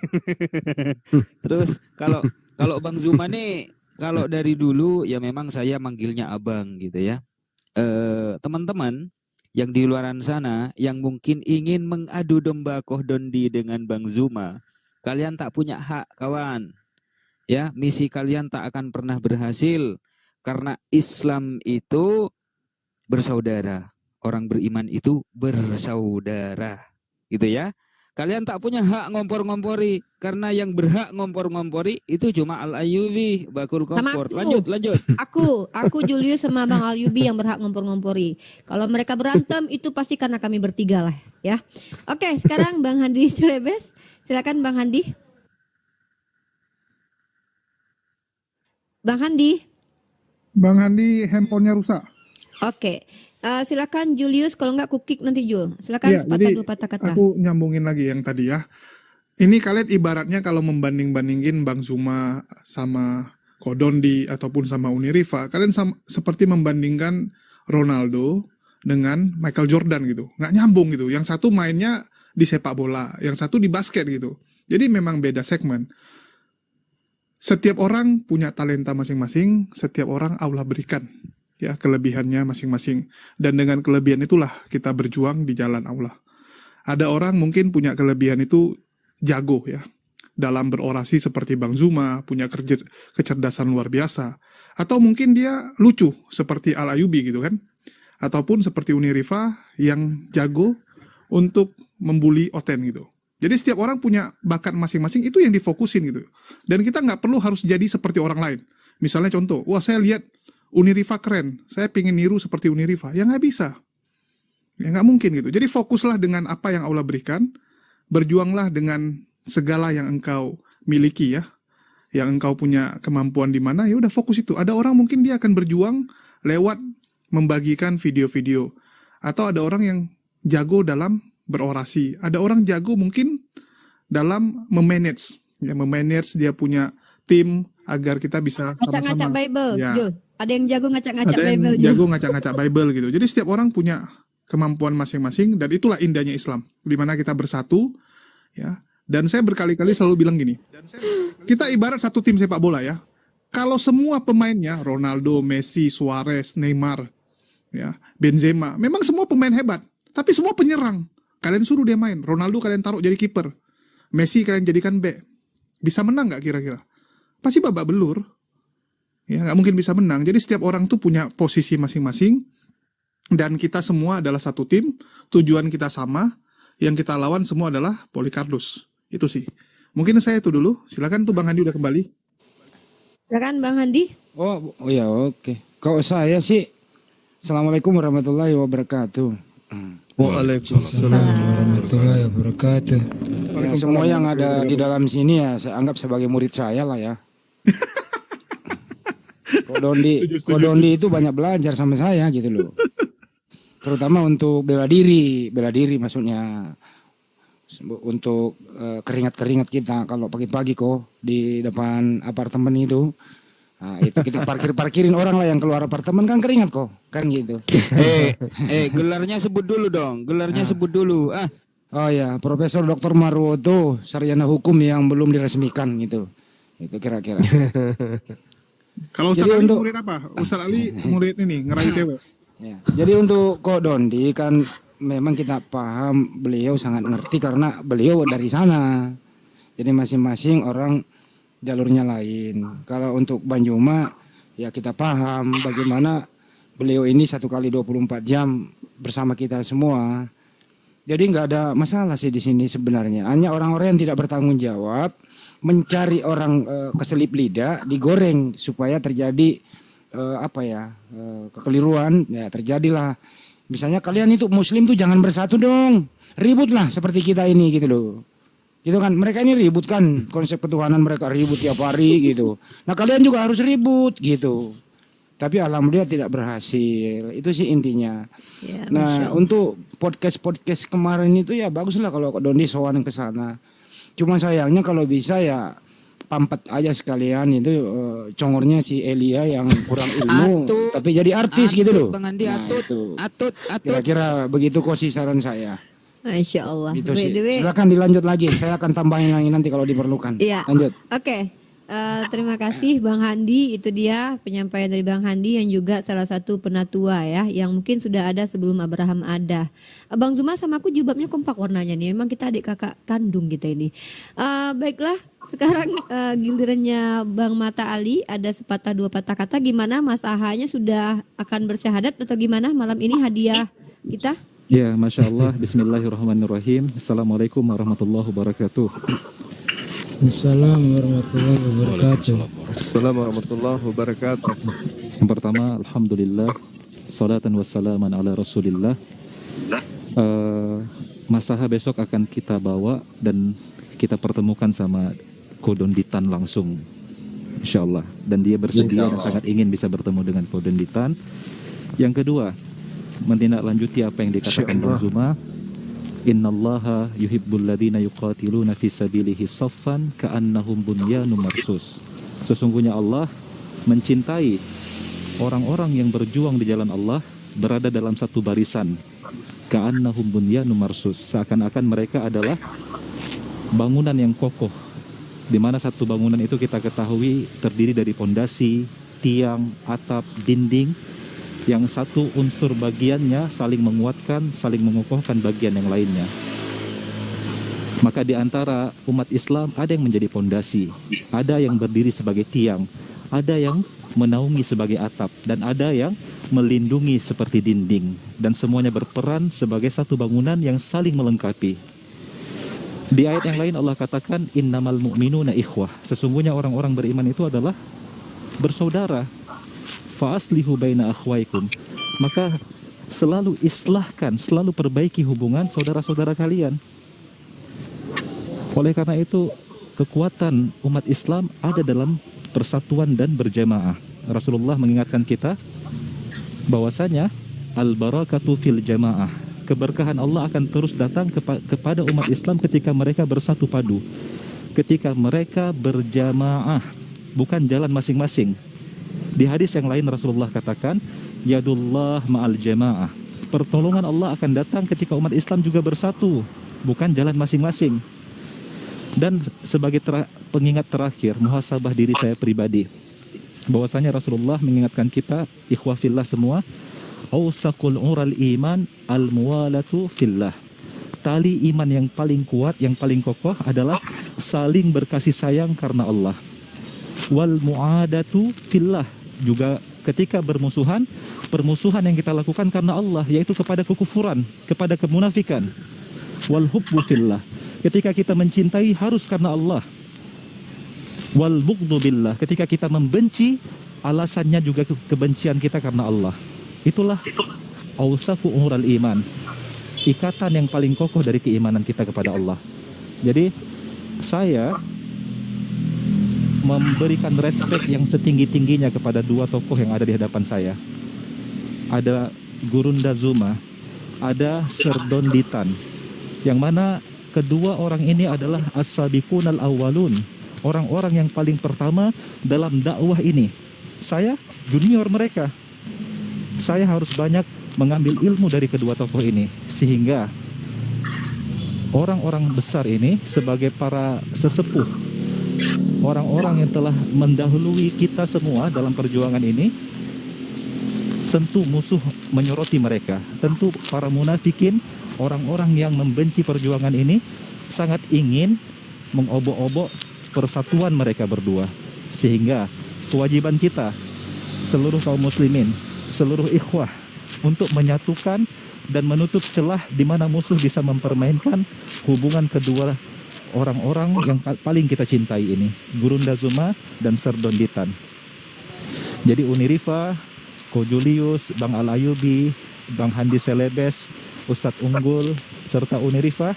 Terus kalau Bang Zuma nih, kalau dari dulu ya memang saya manggilnya abang gitu ya. Teman-teman yang di luaran sana yang mungkin ingin mengadu domba Koh Dondi dengan Bang Zuma, kalian tak punya hak, kawan. Ya, misi kalian tak akan pernah berhasil karena Islam itu bersaudara. Orang beriman itu bersaudara. Gitu ya. Kalian tak punya hak ngompor-ngompori karena yang berhak ngompor-ngompori itu cuma Al-Ayyubi, bakul Sama kompor. aku. Lanjut. Aku Julius sama Bang Alyubi yang berhak ngompor-ngompori. Kalau mereka berantem itu pasti karena kami bertiga lah ya. Oke, sekarang Bang Handi Celebes. Silakan Bang Handi. Bang Handi. Bang Handi handphonenya rusak. Oke. Silakan Julius, kalau nggak kukik nanti Jul. Silakan Iya, sepatah jadi dua patah kata. aku nyambungin lagi yang tadi ya. Ini kalian ibaratnya kalau membanding-bandingin Bang Zuma sama Kodondi ataupun sama Uniriva, kalian seperti membandingkan Ronaldo dengan Michael Jordan gitu. Nggak nyambung gitu. Yang satu mainnya di sepak bola, yang satu di basket gitu. Jadi memang beda segmen. Setiap orang punya talenta masing-masing, setiap orang Allah berikan ya kelebihannya masing-masing. Dan dengan kelebihan itulah kita berjuang di jalan Allah. Ada orang mungkin punya kelebihan itu jago ya dalam berorasi seperti Bang Zuma, punya kecerdasan luar biasa. Atau mungkin dia lucu seperti Al-Ayyubi gitu kan. Ataupun seperti Uniriva yang jago untuk membuli Oten gitu. Jadi setiap orang punya bakat masing-masing, itu yang difokusin gitu. Dan kita nggak perlu harus jadi seperti orang lain. Misalnya contoh, wah saya lihat Uniriva keren, saya pengen niru seperti Uniriva. Ya nggak bisa. Ya nggak mungkin gitu. Jadi fokuslah dengan apa yang Allah berikan, berjuanglah dengan segala yang engkau miliki ya. Yang engkau punya kemampuan di mana, ya udah fokus itu. Ada orang mungkin dia akan berjuang lewat membagikan video-video. Atau ada orang yang jago dalam berorasi. Ada orang jago mungkin dalam memanage. Ya, memanage dia punya tim agar kita bisa Ngacak-ngacak sama-sama. Bible, Ya. Jul. Ada yang jago ngacak-ngacak Ada yang Bible, Jul. jago ngacak-ngacak Bible gitu. Jadi setiap orang punya kemampuan masing-masing dan itulah indahnya Islam. Di mana kita bersatu ya. Dan saya berkali-kali selalu bilang gini. Kita ibarat satu tim sepak bola ya. Kalau semua pemainnya Ronaldo, Messi, Suarez, Neymar, ya, Benzema, memang semua pemain hebat, tapi semua penyerang. Kalian suruh dia main. Ronaldo kalian taruh jadi kiper. Messi kalian jadikan back. Bisa menang nggak kira-kira? Pasti babak belur. Ya, nggak mungkin bisa menang. Jadi setiap orang tuh punya posisi masing-masing. Dan kita semua adalah satu tim. Tujuan kita sama. Yang kita lawan semua adalah Polikardus. Itu sih. Mungkin saya itu dulu. Silakan tuh Bang Handi udah kembali. Silakan Bang Handi. Oh ya oke. Kalau saya sih, Assalamualaikum warahmatullahi wabarakatuh. Waalaikumsalam. Warahmatullahi wabarakatuh. Ya, semua yang ada di warahmatullahi dalam sini ya saya anggap sebagai murid saya lah ya. Setuju. Kodondi itu banyak belajar sama saya gitu loh. Terutama untuk bela diri maksudnya. Untuk keringat-keringat kita kalau pagi-pagi kok di depan apartemen itu. Nah, itu kita parkirin orang lah yang keluar apartemen kan keringat kok, kan gitu. Gelarnya sebut dulu dong. Sebut dulu. Oh ya, Profesor Dr. Marwoto, sarjana hukum yang belum diresmikan gitu. Itu kira-kira. Kalau Ustaz Jadi Ali untuk- murid apa? Ustaz Ali murid ini, ngerayu cewek. Ya. Jadi untuk Ko Dondi kan memang kita paham beliau sangat ngerti karena beliau dari sana. Jadi masing-masing orang jalurnya lain. Kalau untuk Banjuma ya kita paham bagaimana beliau ini 1 kali 24 jam bersama kita semua. Jadi nggak ada masalah sih di sini sebenarnya. Hanya orang-orang yang tidak bertanggung jawab mencari orang keselip lidah digoreng supaya terjadi kekeliruan ya terjadilah. Misalnya kalian itu Muslim tuh jangan bersatu dong, ributlah seperti kita ini gitu loh. Gitu kan, mereka ini ribut kan, konsep ketuhanan mereka ribut tiap hari gitu. Nah kalian juga harus ribut gitu. Tapi alhamdulillah tidak berhasil, itu sih intinya. Ya, Masya Nah Allah. untuk podcast kemarin itu ya baguslah kalau Dondi sowan ke sana. Cuma sayangnya kalau bisa ya pampet aja sekalian itu congornya si Elia yang kurang ilmu Atut, tapi jadi artis gitu loh. Bang Andi, Nah, itu atut. kira-kira begitu kosi saran saya. Masya Allah. Gitu By sih. the way, Silakan dilanjut lagi. Saya akan tambahin lagi nanti kalau diperlukan. iya. Lanjut. Oke. Terima kasih Bang Handi, itu dia penyampaian dari Bang Handi yang juga salah satu penatua ya, yang mungkin sudah ada sebelum Abraham ada. Bang Zuma sama aku jilbabnya kompak warnanya nih, memang kita adik kakak kandung kita ini. Baiklah, sekarang gilirannya Bang Mata Ali, ada sepatah dua patah kata. Gimana Mas Ahanya sudah akan bersyahadat atau gimana malam ini hadiah kita? Ya, Masya Allah, Bismillahirrahmanirrahim. Assalamualaikum warahmatullahi wabarakatuh. Assalamualaikum warahmatullahi wabarakatuh. Assalamualaikum warahmatullahi wabarakatuh. Yang pertama, Alhamdulillah, salatan wassalaman ala Rasulillah. Mas Aha besok akan kita bawa dan kita pertemukan sama Kodonditan langsung, Insya Allah. Dan dia bersedia dan sangat ingin bisa bertemu dengan Kodonditan. Yang kedua, menindaklanjuti apa yang dikatakan Bang Zuma. Innallaha yuhibbul ladzina yuqatiluna fi sabilihi saffan ka'annahum bunyanun marsus. Sesungguhnya Allah mencintai orang-orang yang berjuang di jalan Allah berada dalam satu barisan. Ka'annahum bunyanun marsus. Seakan-akan mereka adalah bangunan yang kokoh, di mana satu bangunan itu kita ketahui terdiri dari pondasi, tiang, atap, dinding, yang satu unsur bagiannya saling menguatkan, saling mengokohkan bagian yang lainnya. Maka di antara umat Islam ada yang menjadi pondasi, ada yang berdiri sebagai tiang, ada yang menaungi sebagai atap, dan ada yang melindungi seperti dinding. Dan semuanya berperan sebagai satu bangunan yang saling melengkapi. Di ayat yang lain Allah katakan, innamal mu'minuna ikhwah. Sesungguhnya orang-orang beriman itu adalah bersaudara. Fa'aslihu baina akhwaikum. Maka selalu islahkan, selalu perbaiki hubungan saudara-saudara kalian. Oleh karena itu, kekuatan umat Islam ada dalam persatuan dan berjamaah. Rasulullah mengingatkan kita bahwasanya al-barakatu fil jamaah. Keberkahan Allah akan terus datang kepada umat Islam ketika mereka bersatu padu. Ketika mereka berjamaah, bukan jalan masing-masing. Di hadis yang lain Rasulullah katakan, yadullah ma'al jamaah. Pertolongan Allah akan datang ketika umat Islam juga bersatu, bukan jalan masing-masing. Dan sebagai pengingat terakhir, muhasabah diri saya pribadi, bahwasanya Rasulullah mengingatkan kita, ikhwah fillah semua, awsaqul ural iman al-muwalatu fillah. Tali iman yang paling kuat, yang paling kokoh adalah saling berkasih sayang karena Allah. Wal mu'adatu fillah. Juga ketika bermusuhan, permusuhan yang kita lakukan karena Allah, yaitu kepada kekufuran, kepada kemunafikan. Wal hubbu fillah. Ketika kita mencintai harus karena Allah. Wal bughdu billah. Ketika kita membenci, alasannya juga kebencian kita karena Allah. Itulah awsaqu umural iman. Ikatan yang paling kokoh dari keimanan kita kepada Allah. Jadi saya memberikan respek yang setinggi-tingginya kepada dua tokoh yang ada di hadapan saya. Ada Gurunda Zuma, ada Serdonditan, yang mana kedua orang ini adalah as-sabiqunal awwalun, orang-orang yang paling pertama dalam dakwah ini. Saya junior mereka. Saya harus banyak mengambil ilmu dari kedua tokoh ini, sehingga orang-orang besar ini sebagai para sesepuh, orang-orang yang telah mendahului kita semua dalam perjuangan ini, tentu musuh menyoroti mereka. Tentu para munafikin, orang-orang yang membenci perjuangan ini, sangat ingin mengobok-obok persatuan mereka berdua. Sehingga kewajiban kita, seluruh kaum muslimin, seluruh ikhwah, untuk menyatukan dan menutup celah di mana musuh bisa mempermainkan hubungan kedua orang-orang yang paling kita cintai ini, Gurunda Zuma dan Serdonditan. Jadi Unirifa, Ko Julius, Bang Al Ayubi, Bang Handi Selebes, Ustadz Unggul, serta Unirifa,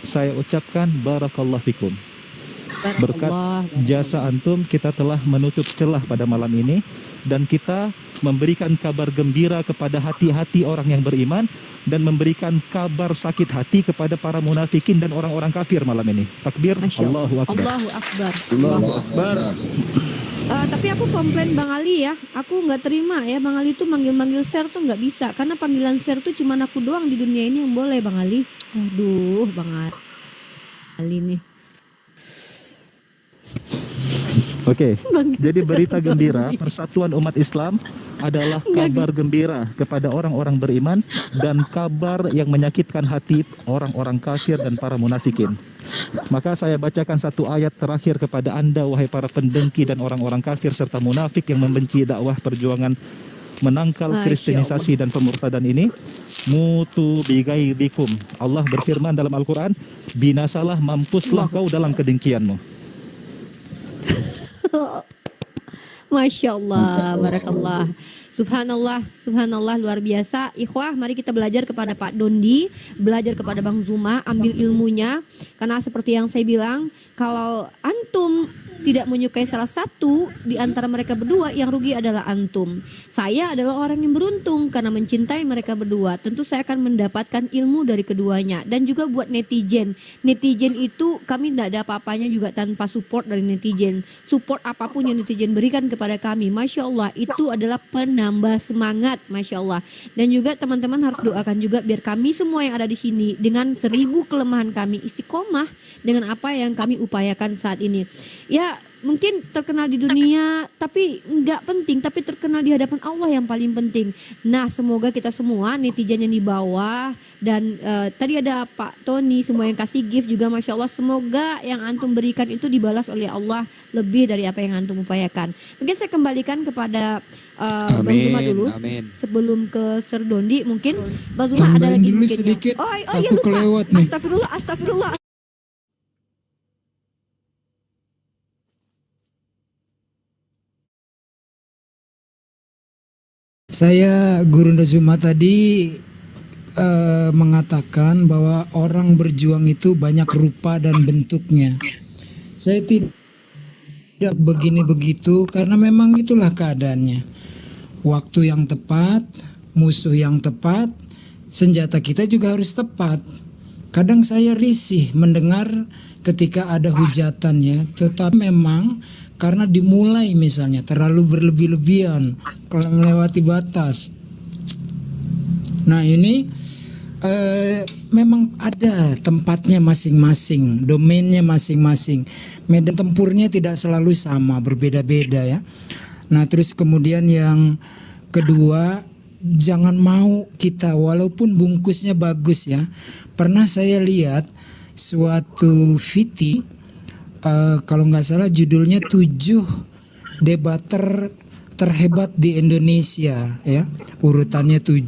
saya ucapkan barakallahu fikum. Berkat Barakallah. jasa antum kita telah menutup celah pada malam ini dan kita memberikan kabar gembira kepada hati-hati orang yang beriman dan memberikan kabar sakit hati kepada para munafikin dan orang-orang kafir malam ini. Takbir, Masya Allah. Allahu Akbar. Allahu Akbar. Allahu Akbar. Tapi aku komplain Bang Ali ya, aku nggak terima ya Bang Ali tuh manggil-manggil share tuh nggak bisa, karena panggilan share tuh cuma aku doang di dunia ini yang boleh Bang Ali. Aduh Bang Ali nih. Oke, jadi berita gembira persatuan umat Islam adalah kabar gembira kepada orang-orang beriman dan kabar yang menyakitkan hati orang-orang kafir dan para munafikin. Maka saya bacakan satu ayat terakhir kepada Anda wahai para pendengki dan orang-orang kafir serta munafik yang membenci dakwah perjuangan menangkal Masya kristenisasi dan pemurtadan ini. Mutu bigairikum. Allah berfirman dalam Al-Quran, binasalah, mampuslah kau dalam kedengkianmu. Masya Allah, barakallah. Subhanallah, subhanallah, luar biasa. Ikhwah, mari kita belajar kepada Pak Dondi, belajar kepada Bang Zuma, ambil ilmunya. Karena seperti yang saya bilang, kalau antum tidak menyukai salah satu di antara mereka berdua, yang rugi adalah antum. Saya adalah orang yang beruntung karena mencintai mereka berdua. Tentu saya akan mendapatkan ilmu dari keduanya. Dan juga buat netizen. Netizen itu kami tidak ada apa-apanya juga tanpa support dari netizen. Support apapun yang netizen berikan kepada kami, Masya Allah, itu adalah penambah semangat, Masya Allah. Dan juga teman-teman harus doakan juga biar kami semua yang ada di sini dengan 1000 kelemahan kami istiqomah dengan apa yang kami upayakan saat ini. Ya, mungkin terkenal di dunia tapi nggak penting, tapi terkenal di hadapan Allah yang paling penting. Nah, semoga kita semua netizen yang di bawah dan tadi ada Pak Tony, semua yang kasih gift juga, Masya Allah, semoga yang antum berikan itu dibalas oleh Allah lebih dari apa yang antum upayakan. Mungkin saya kembalikan kepada Bang Zuma dulu. Amin. Sebelum ke Sir Dondi, mungkin Bang Zuma ada Tambahin lagi dulu mungkin ya. sedikit, Oh iya aku lupa. kelewat nih. Astagfirullah, astagfirullah. Saya Gurunda Zuma tadi mengatakan bahwa orang berjuang itu banyak rupa dan bentuknya. Saya tidak begini begitu karena memang itulah keadaannya. Waktu yang tepat, musuh yang tepat, senjata kita juga harus tepat. Kadang saya risih mendengar ketika ada hujatan ya, tetapi memang karena dimulai misalnya terlalu berlebih-lebihan, melewati batas. Nah ini memang ada tempatnya masing-masing, domainnya masing-masing. Medan tempurnya tidak selalu sama, berbeda-beda ya. Nah terus kemudian yang kedua, jangan mau kita walaupun bungkusnya bagus ya. Pernah saya lihat suatu VT, kalau nggak salah judulnya 7 debater terhebat di Indonesia ya, urutannya 7,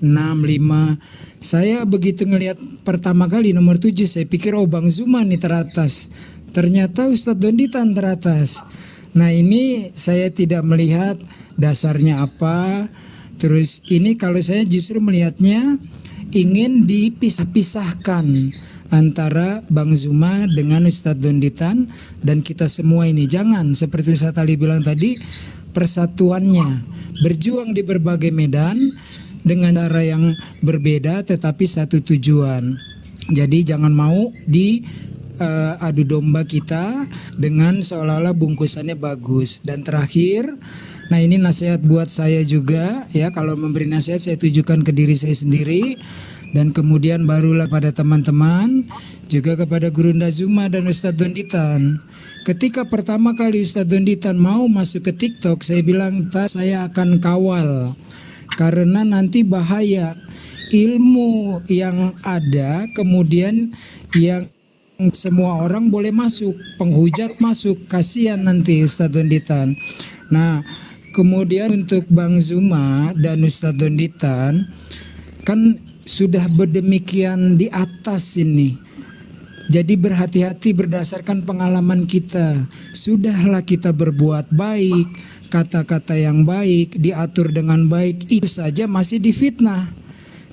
6, 5. Saya begitu ngelihat pertama kali nomor 7, saya pikir oh Bang Zuma nih teratas, ternyata Ustadz Donditan teratas. Nah ini saya tidak melihat dasarnya apa. Terus ini kalau saya justru melihatnya ingin dipisah-pisahkan antara Bang Zuma dengan Ustadz Donditan dan kita semua ini. Jangan seperti Ustadz Ali bilang tadi, persatuannya berjuang di berbagai medan dengan cara yang berbeda tetapi satu tujuan. Jadi jangan mau di adu domba kita dengan seolah-olah bungkusannya bagus. Dan terakhir, nah ini nasihat buat saya juga ya, kalau memberi nasihat saya tujukan ke diri saya sendiri dan kemudian barulah pada teman-teman, juga kepada Gurunda Zuma dan Ustadz Donditan. Ketika pertama kali Ustadz Donditan mau masuk ke TikTok, saya bilang saya akan kawal karena nanti bahaya ilmu yang ada kemudian yang semua orang boleh masuk, penghujat masuk, kasihan nanti Ustadz Donditan. Nah kemudian untuk Bang Zuma dan Ustadz Donditan kan sudah berdemikian di atas ini. Jadi berhati-hati berdasarkan pengalaman kita. Sudahlah kita berbuat baik, kata-kata yang baik, diatur dengan baik, itu saja masih difitnah.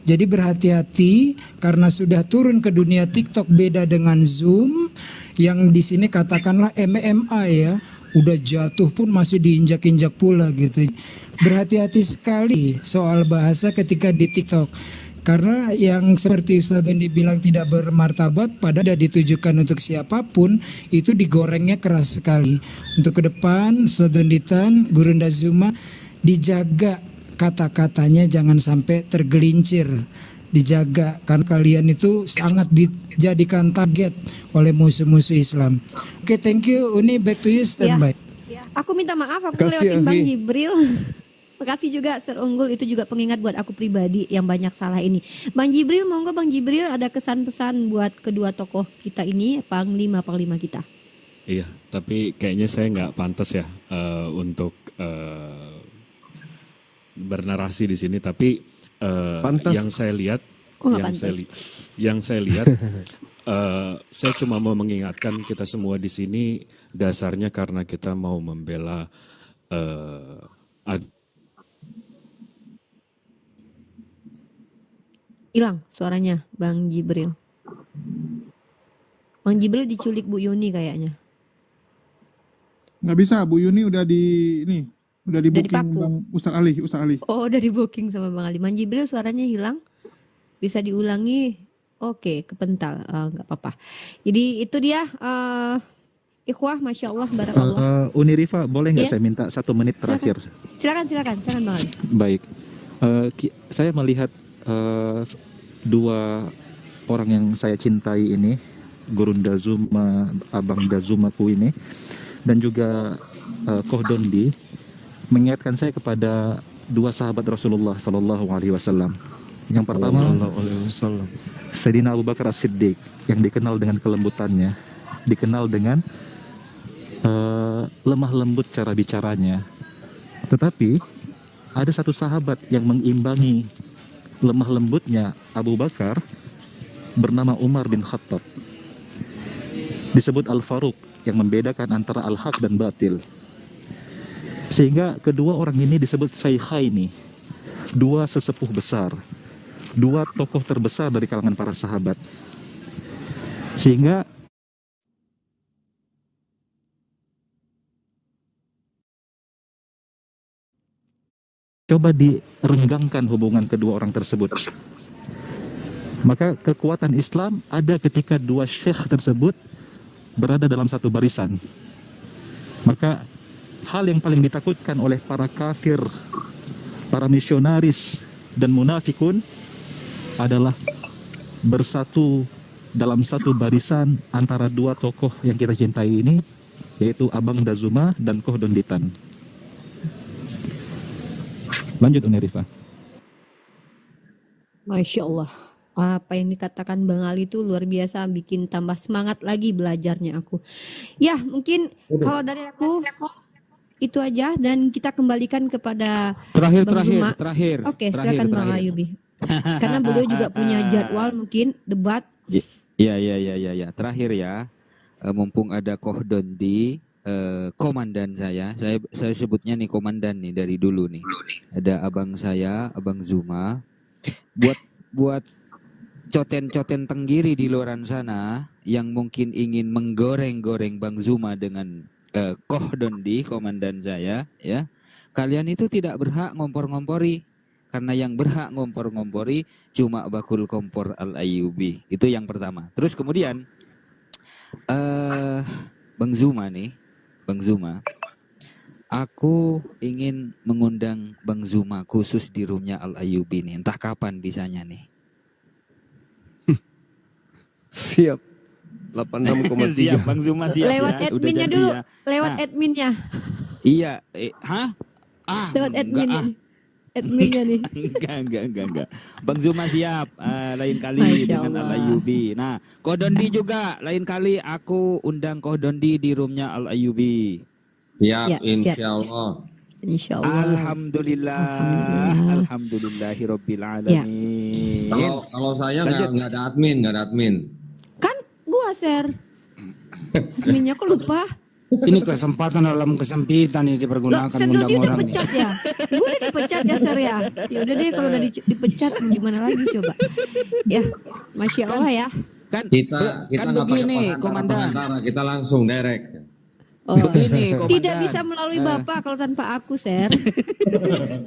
Jadi berhati-hati karena sudah turun ke dunia TikTok, beda dengan Zoom yang di sini katakanlah MMA ya, udah jatuh pun masih diinjak-injak pula gitu. Berhati-hati sekali soal bahasa ketika di TikTok. Karena yang seperti Ustaz Dondi bilang tidak bermartabat padahal ditujukan untuk siapapun, itu digorengnya keras sekali. Untuk ke depan Ustaz Donditan, Guru Ndazuma, dijaga kata-katanya jangan sampai tergelincir. Dijaga karena kalian itu sangat dijadikan target oleh musuh-musuh Islam. Oke, thank you Uni, back to you, standby. Aku minta maaf aku Kasih, lewatin Bang Afi. Jibril. Makasih juga Sir Unggul, itu juga pengingat buat aku pribadi yang banyak salah ini. Bang Jibril, monggo Bang Jibril ada kesan-pesan buat kedua tokoh kita ini, panglima kita. Iya, tapi kayaknya saya nggak pantas ya untuk bernarasi di sini. Tapi Pantas. yang saya lihat, Kok nggak yang pantas? yang saya lihat, saya cuma mau mengingatkan kita semua di sini dasarnya karena kita mau membela Hilang suaranya Bang Jibril. Bang Jibril diculik Bu Yuni kayaknya. Nggak bisa, Bu Yuni udah udah di booking dipaku. Bang Ustaz Ali. Oh, udah di booking sama Bang Ali. Bang Jibril suaranya hilang. Bisa diulangi? Oke, kepental. Nggak apa-apa. Jadi itu dia ikhwah, Masya Allah, barakallah. Uni Rifa, boleh nggak Yes. saya minta 1 menit terakhir? Silakan Bang Ali. Baik. Saya melihat dua orang yang saya cintai ini, Guru Ndazuma, Abang Ndazumaku ini, dan juga Koh Dondi, mengingatkan saya kepada dua sahabat Rasulullah Sallallahu Alaihi Wasallam. Yang pertama, Sayyidina Abu Bakar As-Siddiq, yang dikenal dengan kelembutannya, dikenal dengan lemah lembut cara bicaranya. Tetapi ada satu sahabat yang mengimbangi lemah lembutnya Abu Bakar, bernama Umar bin Khattab. Disebut Al-Faruq, yang membedakan antara al-haq dan batil. Sehingga kedua orang ini disebut Syaikhaini, dua sesepuh besar, dua tokoh terbesar dari kalangan para sahabat. Sehingga coba direnggangkan hubungan kedua orang tersebut. Maka kekuatan Islam ada ketika dua syekh tersebut berada dalam satu barisan. Maka hal yang paling ditakutkan oleh para kafir, para misionaris dan munafikun adalah bersatu dalam satu barisan antara dua tokoh yang kita cintai ini, yaitu Abang Ndazuma dan Koh Donditan. Lanjut Uni Rifa. Masya Allah. Apa yang dikatakan Bang Ali itu luar biasa, bikin tambah semangat lagi belajarnya aku. Ya mungkin kalau dari aku itu aja, dan kita kembalikan kepada Bang Zuma. terakhir. Oke, silakan Bang Ayubi. Karena beliau juga punya jadwal mungkin debat. Ya. Terakhir ya, mumpung ada Koh Dondi, komandan saya sebutnya nih komandan nih dari dulu nih. Ada abang saya, Abang Zuma. Buat coten-coten tenggiri di luaran sana yang mungkin ingin menggoreng-goreng Bang Zuma dengan Koh Dondi, komandan saya, ya. Kalian itu tidak berhak ngompor-ngompori. Karena yang berhak ngompor-ngompori cuma bakul kompor Al-Ayyubi. Itu yang pertama. Terus kemudian Bang Zuma, aku ingin mengundang Bang Zuma khusus di roomnya Al-Ayyubi nih. Entah kapan bisanya nih. Siap. 86,3. Siap, Bang Zuma siap Lewat ya. Udah adminnya janji dulu. ya. Lewat Nah, adminnya. Iya, hah? Lewat Enggak, adminnya nih. Adminnya nih. Enggak. Bang Zuma siap, lain kali Masya dengan Allah. Al-Ayyubi. Nah, Koh Dondi juga, lain kali aku undang Koh Dondi di roomnya Al-Ayyubi. Siap, Ya, siap, insya siap. Allah. Insya Allah. Alhamdulillah, alhamdulillahirabbil Ya. alamin. Kalau saya Lanjut. nggak ada admin. Kan gua share. Adminnya kok lupa? Ini kesempatan dalam kesempitan ini Loh, dipergunakan Sir Dodi udah undang-undang. pecat ya? Gue udah dipecat ya Sir ya? Ya udah deh kalau udah dipecat gimana lagi coba? Ya, Masya Allah ya. Kita kan nggak pakai begini, Komandan. perantara, kita langsung direct. Oh. Begini, Komandan. Tidak bisa melalui Bapak kalau tanpa aku, Ser.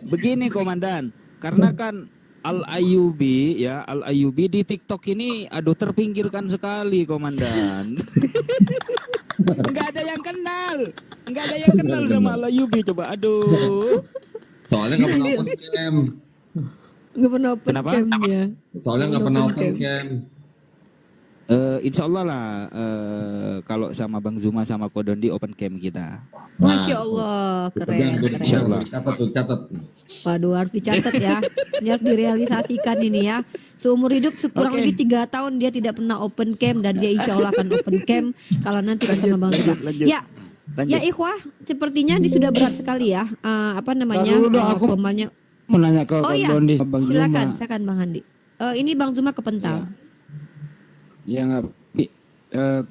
Begini, Komandan. Karena kan Al-Ayyubi ya, Al-Ayyubi di TikTok ini aduh terpinggirkan sekali, Komandan. Enggak ada yang kenal. Enggak ada yang kenal sama Al-Ayyubi, coba aduh. Soalnya nggak pernah open cam. Nggak pernah open Kenapa? cam-nya. Soalnya nggak pernah open cam. Insya Allah lah kalau sama Bang Zuma sama Kodondi open cam kita. Masya Allah, keren, keren. Insya Allah. Catat. Waduh, harus dicatat ya. Ini harus direalisasikan ini ya. Seumur hidup kurang lebih 3 tahun dia tidak pernah open cam dan dia insya Allah akan open cam kalau nanti bersama Bang Zuma. lanjut. Ya, Lanjut. ya Ikhwah, sepertinya ini sudah berat sekali ya. Apa namanya? Taruh dulu, aku Pemainnya. mau nanya ke Oh iya, Dondi sama Bang silakan, Zuma. silakan Bang Handi. Ini Bang Zuma kepental. Ya nggak,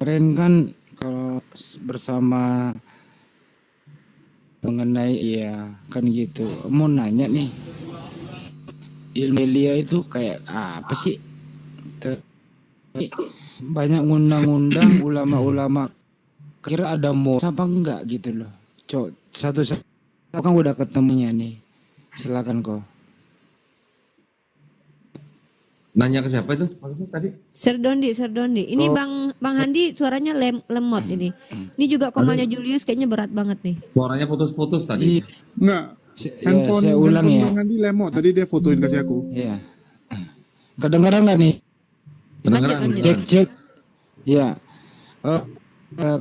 keren kan kalau bersama mengenai ya kan gitu. Mau nanya nih, ilmu Elia itu kayak apa sih? Banyak ngundang-undang ulama-ulama, kira ada mau apa enggak gitu loh. Satu kan udah ketemunya nih. Silakan kok. Nanya ke siapa itu maksudnya tadi? Serdondi. Ini Bang Handi suaranya lemot ini. Ini juga komalnya Julius kayaknya berat banget nih. Suaranya putus-putus tadi. Enggak. Handphone saya ulang ya. Bang Andi lemot. Tadi dia fotoin kasih aku. Iya. Kedengaran nggak nih? Kedengeran. Lanjut. Cek. Ya.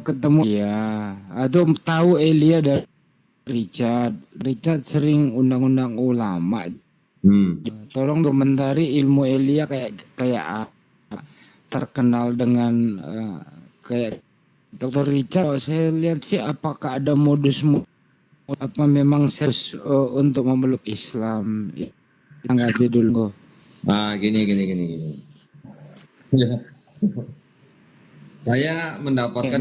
Ketemu ya. Atau tahu Elia dan Richard. Richard sering undang-undang ulama. Tolong komentari ilmu Elia kayak apa? Terkenal dengan kayak Dr. Richard. Saya lihat sih apakah ada modus apa memang serius untuk memeluk Islam? Tanggapi dulu. Gini. Ya. Saya mendapatkan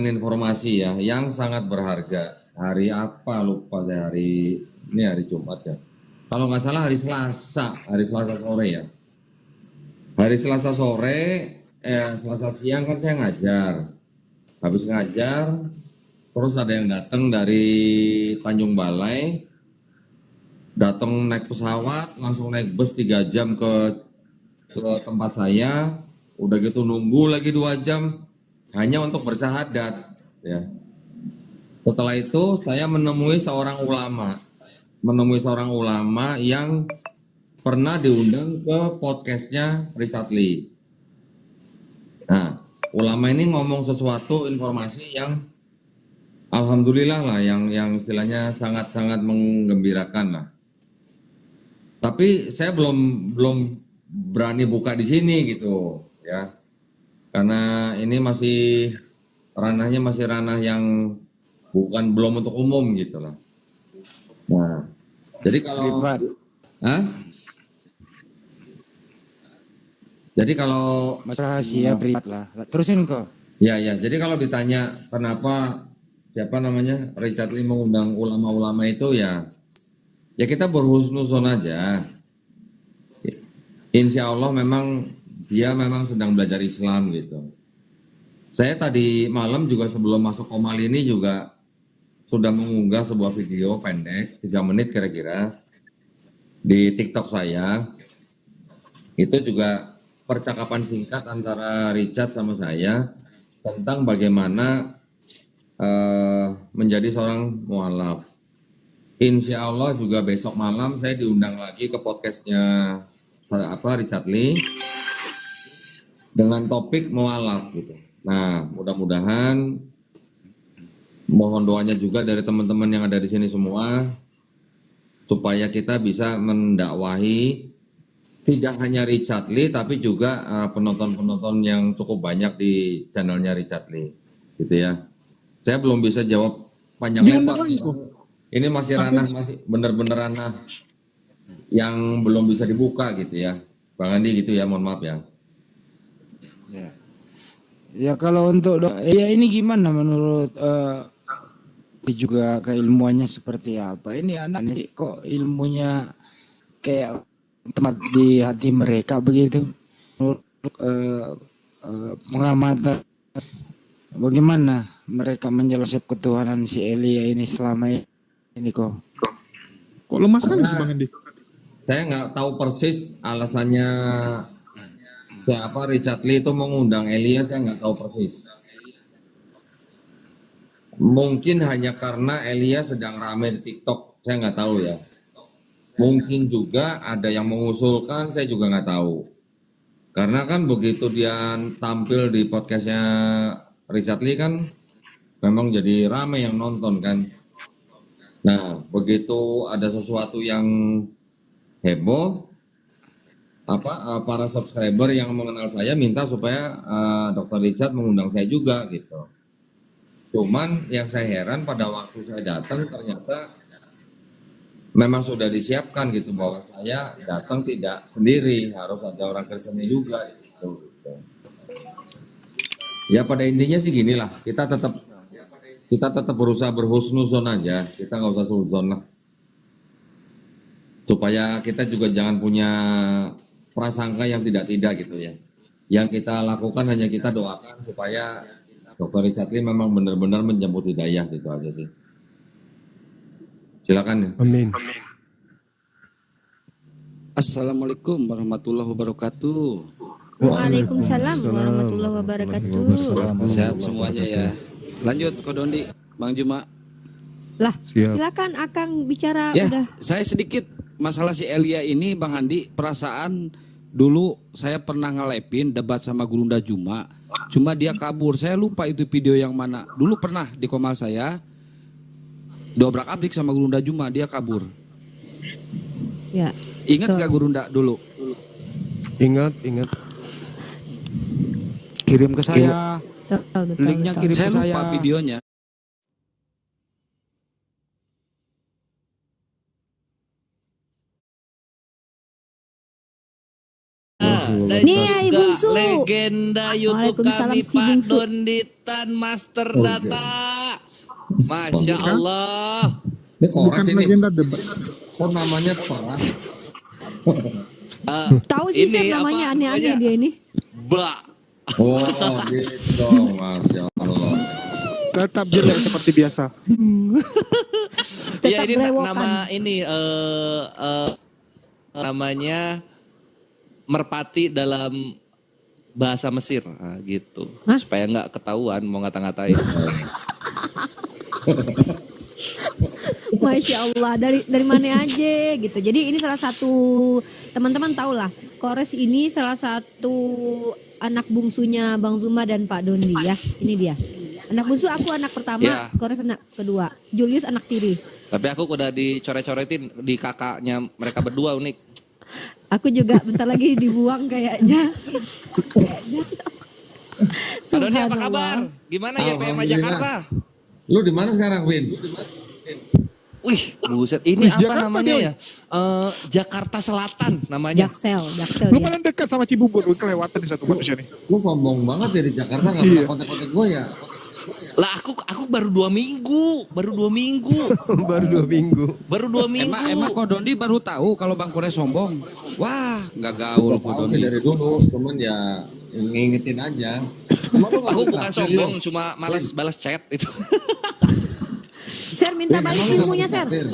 informasi ya yang sangat berharga. Hari apa lupa saya, ini hari Jumat ya. Kalau nggak salah hari Selasa sore ya. Hari Selasa sore, Selasa siang kan saya ngajar. Habis ngajar, terus ada yang datang dari Tanjung Balai, datang naik pesawat, langsung naik bus 3 jam ke tempat saya. Udah gitu nunggu lagi 2 jam hanya untuk bersyahadat ya. Setelah itu saya menemui seorang ulama yang pernah diundang ke podcastnya Richard Lee. Nah, ulama ini ngomong sesuatu informasi yang alhamdulillah lah, yang istilahnya sangat-sangat menggembirakan lah. Tapi saya belum berani buka di sini gitu ya, karena ini ranahnya masih ranah yang belum untuk umum gitu lah. Nah, jadi kalau Mas rahasia privat lah. Terusin kok. ya, jadi kalau ditanya kenapa Richard Lee mengundang ulama-ulama itu ya kita berhusnuzon aja. Insya Allah dia memang sedang belajar Islam gitu. Saya tadi malam juga sebelum masuk Komal ini juga sudah mengunggah sebuah video pendek 3 menit kira-kira di TikTok saya. Itu juga percakapan singkat antara Richard sama saya tentang bagaimana menjadi seorang mualaf. Insya Allah juga besok malam saya diundang lagi ke podcastnya Richard Lee dengan topik mualaf gitu. Nah, mudah-mudahan mohon doanya juga dari teman-teman yang ada di sini semua supaya kita bisa mendakwahi tidak hanya Richard Lee tapi juga penonton-penonton yang cukup banyak di channelnya Richard Lee gitu ya. Saya belum bisa jawab panjang lebar. Ini masih benar-benar ranah yang belum bisa dibuka gitu ya. Bang Andi gitu ya, mohon maaf ya. Ya kalau untuk ya ini gimana menurut juga keilmuannya seperti apa? Ini anak sih kok ilmunya kayak tempat di hati mereka begitu. mengamati bagaimana mereka menjelaskan ketuhanan si Elia ini selama ini kok. Kok lemah sekali sih Bang Andi? Saya nggak tahu persis alasannya siapa Richard Lee itu mengundang Elia, saya nggak tahu persis. Mungkin hanya karena Elia sedang ramai di TikTok, saya nggak tahu ya. Mungkin juga ada yang mengusulkan, saya juga nggak tahu. Karena kan begitu dia tampil di podcastnya Richard Lee kan, memang jadi ramai yang nonton kan. Nah, begitu ada sesuatu yang heboh, para subscriber yang mengenal saya minta supaya Dr. Richard mengundang saya juga gitu. Cuman yang saya heran pada waktu saya datang ternyata memang sudah disiapkan gitu bahwa saya datang tidak sendiri, harus ada orang Kristennya juga di situ. Gitu. Ya pada intinya sih ginilah, kita tetap berusaha berhusnuzon aja, kita nggak usah suzon lah. Supaya kita juga jangan punya prasangka yang tidak-tidak gitu ya. Yang kita lakukan hanya kita doakan supaya Dr. Richard Lee memang benar-benar menjemput hidayah gitu aja sih. Silakan ya. Amin. Assalamualaikum warahmatullahi wabarakatuh. Waalaikumsalam warahmatullahi wabarakatuh. Sehat semuanya ya. Lanjut Ko Dondi, Bang Juma. Lah, Siap. silakan Akang bicara Ya, udah. saya sedikit masalah si Elia ini Bang Andi, perasaan dulu saya pernah ngelepin debat sama Gurunda Juma. Cuma dia kabur. Saya lupa itu video yang mana. Dulu pernah di komal saya dobrak-abrik sama Gurunda Juma, dia kabur. Ya. Ingat Betul. gak Gurunda dulu? Ingat. Kirim ke saya. Betul. Linknya kirim Saya ke lupa saya. videonya. Nih ya Ibu Bungsu. Legenda YouTube Waalaikumsalam, kami si Pak Bungsu. Donditan Master Data. Masya Allah. Ini Bukan kores ini, legenda debat. kok namanya parah. Tahu sih Ini Sep, namanya apa aneh-aneh namanya? dia ini. Ba. Oh gitu dong, Masya Allah. Tetap jelek seperti biasa. Ya Tetap ini berewokan. nama ini namanya merpati dalam bahasa Mesir, nah, gitu. Hah? Supaya nggak ketahuan mau ngata-ngatain. Masya Allah, dari mana aja gitu. Jadi ini salah satu, teman-teman tahu lah, Kores ini salah satu anak bungsunya Bang Zuma dan Pak Dondi ya. Ini dia. Anak bungsu aku anak pertama, Ya. Kores anak kedua, Julius anak tiri. Tapi aku udah dicoret-coretin di kakaknya mereka berdua unik. Aku juga bentar lagi dibuang kayaknya. Pak Dondi apa Subhanallah. kabar? Gimana ya PM Alhamdulillah. Jakarta? Lu di mana sekarang, Win? Wih, buset. Ini apa Jakarta namanya dia. ya? Jakarta Selatan namanya. Jaksel Lu dia. paling dekat sama Cibubur, lu kelewatan di satu manusia nih. Lu sombong banget dari Jakarta nggak pernah kontak-kontak gue ya? Lah aku baru 2 minggu, baru 2 minggu, Baru 2 minggu. baru 2 minggu. Emang Ko Dondi baru tahu kalau Bang Kores sombong. Wah, nggak gaul Udah Ko tahu sih Dondi. dari dulu, cuman ya ngingetin aja. Emang lu nggak Aku bukan traktir, sombong, lu? cuma malas balas chat itu. Ser minta Win, balik emang lu nggak ilmunya Ser. traktir?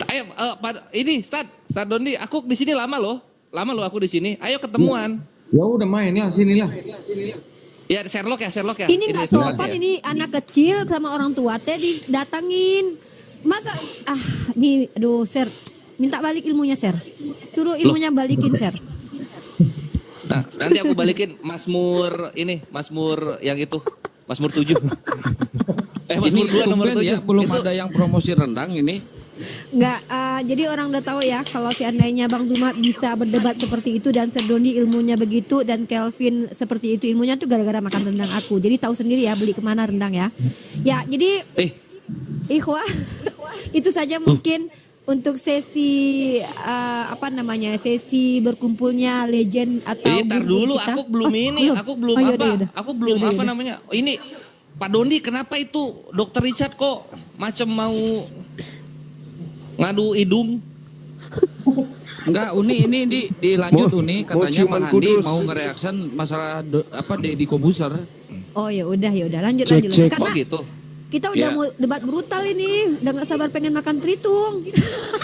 Ayo, ini Stad Dondi, aku di sini lama loh aku di sini. Ayo ketemuan. Ya udah main ya, sinilah. Ya Sherlock ya. Ini nggak tempat sopan, ya. ini anak kecil sama orang tua teh didatangin. Masa nih aduh Ser, minta balik ilmunya Ser. Suruh ilmunya balikin Ser. Nah, nanti aku balikin Mazmur yang itu. Mazmur 7. Mazmur 2 nomor tumben 7. ya, belum ada yang promosi rendang ini. Nggak, jadi orang udah tahu ya kalau seandainya Bang Zuma bisa berdebat seperti itu dan Serdondi ilmunya begitu dan Kelvin seperti itu ilmunya tuh gara-gara makan rendang aku. Jadi tahu sendiri ya beli kemana rendang ya. Ya jadi ikhwah itu saja mungkin untuk sesi sesi berkumpulnya legend atau Ntar guru dulu, kita. aku belum Oh, yaudah, yaudah. aku belum Yaudah, apa yaudah. namanya. Ini Pak Dondi kenapa itu Dokter Richard kok macam mau ngadu hidung? Enggak, Uni ini dilanjut Mau- Uni, mau katanya ciuman Bang Handi kudus. mau ngereaksen masalah Deddy Kobuser. Oh ya udah lanjut Cek, lanjut. cek. Karena Oh gitu. kita udah Ya. mau debat brutal ini, udah nggak sabar pengen makan tritung.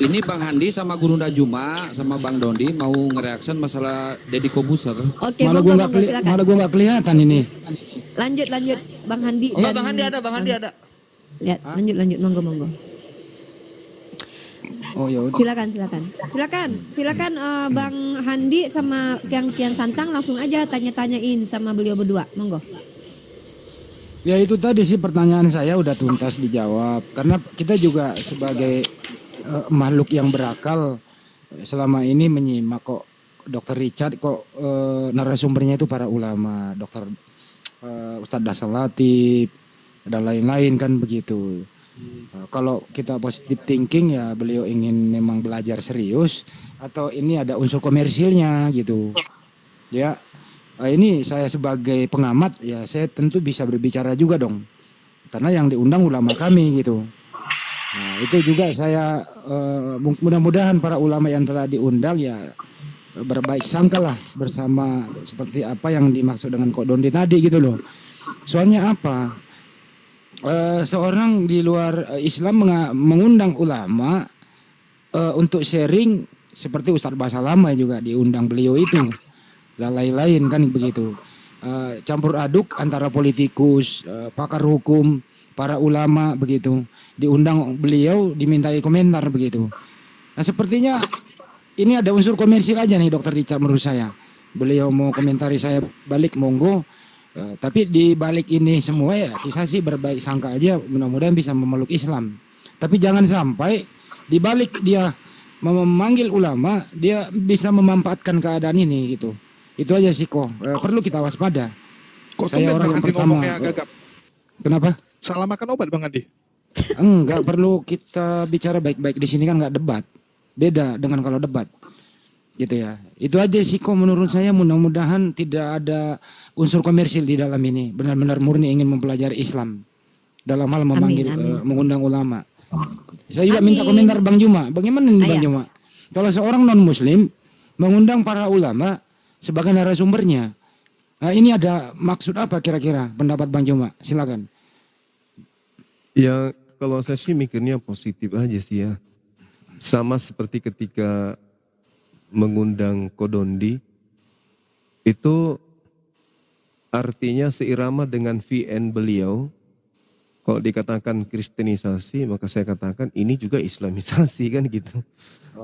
Ini Bang Handi sama Gurunda Juma sama Bang Dondi mau ngereaksen masalah Deddy Kobuser. Oke, Malah monggo gua nggak monggo silakan. malah gua nggak kelihatan ini. Lanjut Bang Handi. Enggak, dan- Bang Handi ada. Lihat, lanjut monggo. Oh ya udah. Silakan Bang Handi sama Kian Santang langsung aja tanya-tanyain sama beliau berdua. Monggo. Ya itu tadi sih pertanyaan saya udah tuntas dijawab. Karena kita juga sebagai makhluk yang berakal selama ini menyimak kok Dr. Richard kok narasumbernya itu para ulama, Dr. Ustadz Dasal Latif dan lain-lain kan begitu. Kalau kita positive thinking ya beliau ingin memang belajar serius atau ini ada unsur komersilnya gitu. Ya ini saya sebagai pengamat ya saya tentu bisa berbicara juga dong. Karena yang diundang ulama kami gitu. Nah itu juga saya mudah-mudahan para ulama yang telah diundang ya berbaik sangka lah bersama seperti apa yang dimaksud dengan Kok Dondi tadi gitu loh. Soalnya apa? Seorang di luar Islam mengundang ulama untuk sharing seperti Ustadz Bahasa Lama juga diundang beliau itu dan lain-lain kan begitu. Campur aduk antara politikus, pakar hukum, para ulama begitu. Diundang beliau dimintai komentar begitu. Nah sepertinya ini ada unsur komersil aja nih Dr. Richard menurut saya. Beliau mau komentari saya balik monggo. Tapi di balik ini semua ya kisah sih berbaik sangka aja mudah-mudahan bisa memeluk Islam. Tapi jangan sampai di balik dia memanggil ulama dia bisa memanfaatkan keadaan ini gitu. Itu aja sih kok. Perlu kita waspada. Kok Saya tumben orang Bang yang Handi pertama. ngomongnya gagap? Kenapa? Salah makan obat Bang Handi? Enggak perlu kita bicara baik-baik di sini kan nggak debat. Beda dengan kalau debat. Gitu ya. Itu aja sih kok menurut saya mudah-mudahan tidak ada unsur komersil di dalam ini. Benar-benar murni ingin mempelajari Islam. Dalam hal memanggil Amin. mengundang ulama. Saya juga Amin. minta komentar Bang Juma. Bagaimana nih Bang Ayah. Juma? Kalau seorang non muslim mengundang para ulama sebagai narasumbernya. Nah, ini ada maksud apa kira-kira pendapat Bang Juma? Silakan. Ya kalau saya sih mikirnya positif aja sih ya. Sama seperti ketika mengundang Kodondi itu artinya seirama dengan VN beliau. Kalau dikatakan kristenisasi maka saya katakan ini juga islamisasi kan gitu.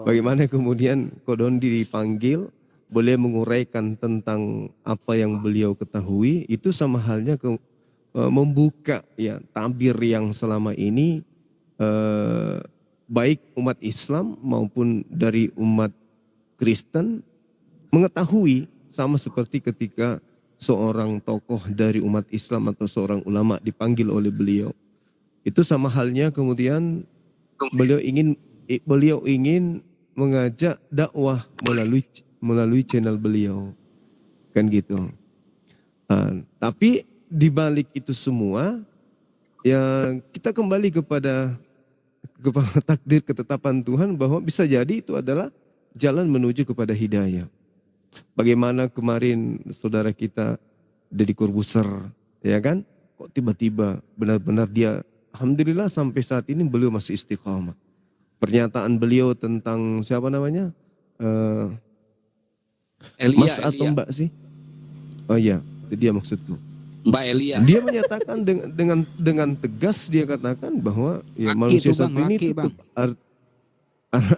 Bagaimana kemudian Kodondi dipanggil boleh menguraikan tentang apa yang beliau ketahui itu sama halnya membuka ya tabir yang selama ini baik umat Islam maupun dari umat Kristen mengetahui sama seperti ketika seorang tokoh dari umat Islam atau seorang ulama dipanggil oleh beliau. Itu sama halnya kemudian beliau ingin mengajak dakwah melalui channel beliau. Kan gitu. Tapi di balik itu semua ya kita kembali kepada takdir ketetapan Tuhan bahwa bisa jadi itu adalah jalan menuju kepada hidayah. Bagaimana kemarin saudara kita Deddy Corbuzier, ya kan? Kok tiba-tiba benar-benar dia, alhamdulillah sampai saat ini beliau masih istiqamah. Pernyataan beliau tentang siapa namanya? Mas atau Mbak sih? Oh iya, itu dia maksudku. Mbak Elia. Dia menyatakan dengan tegas dia katakan bahwa ya, Laki manusia itu, Bang, satu ini laki, Bang.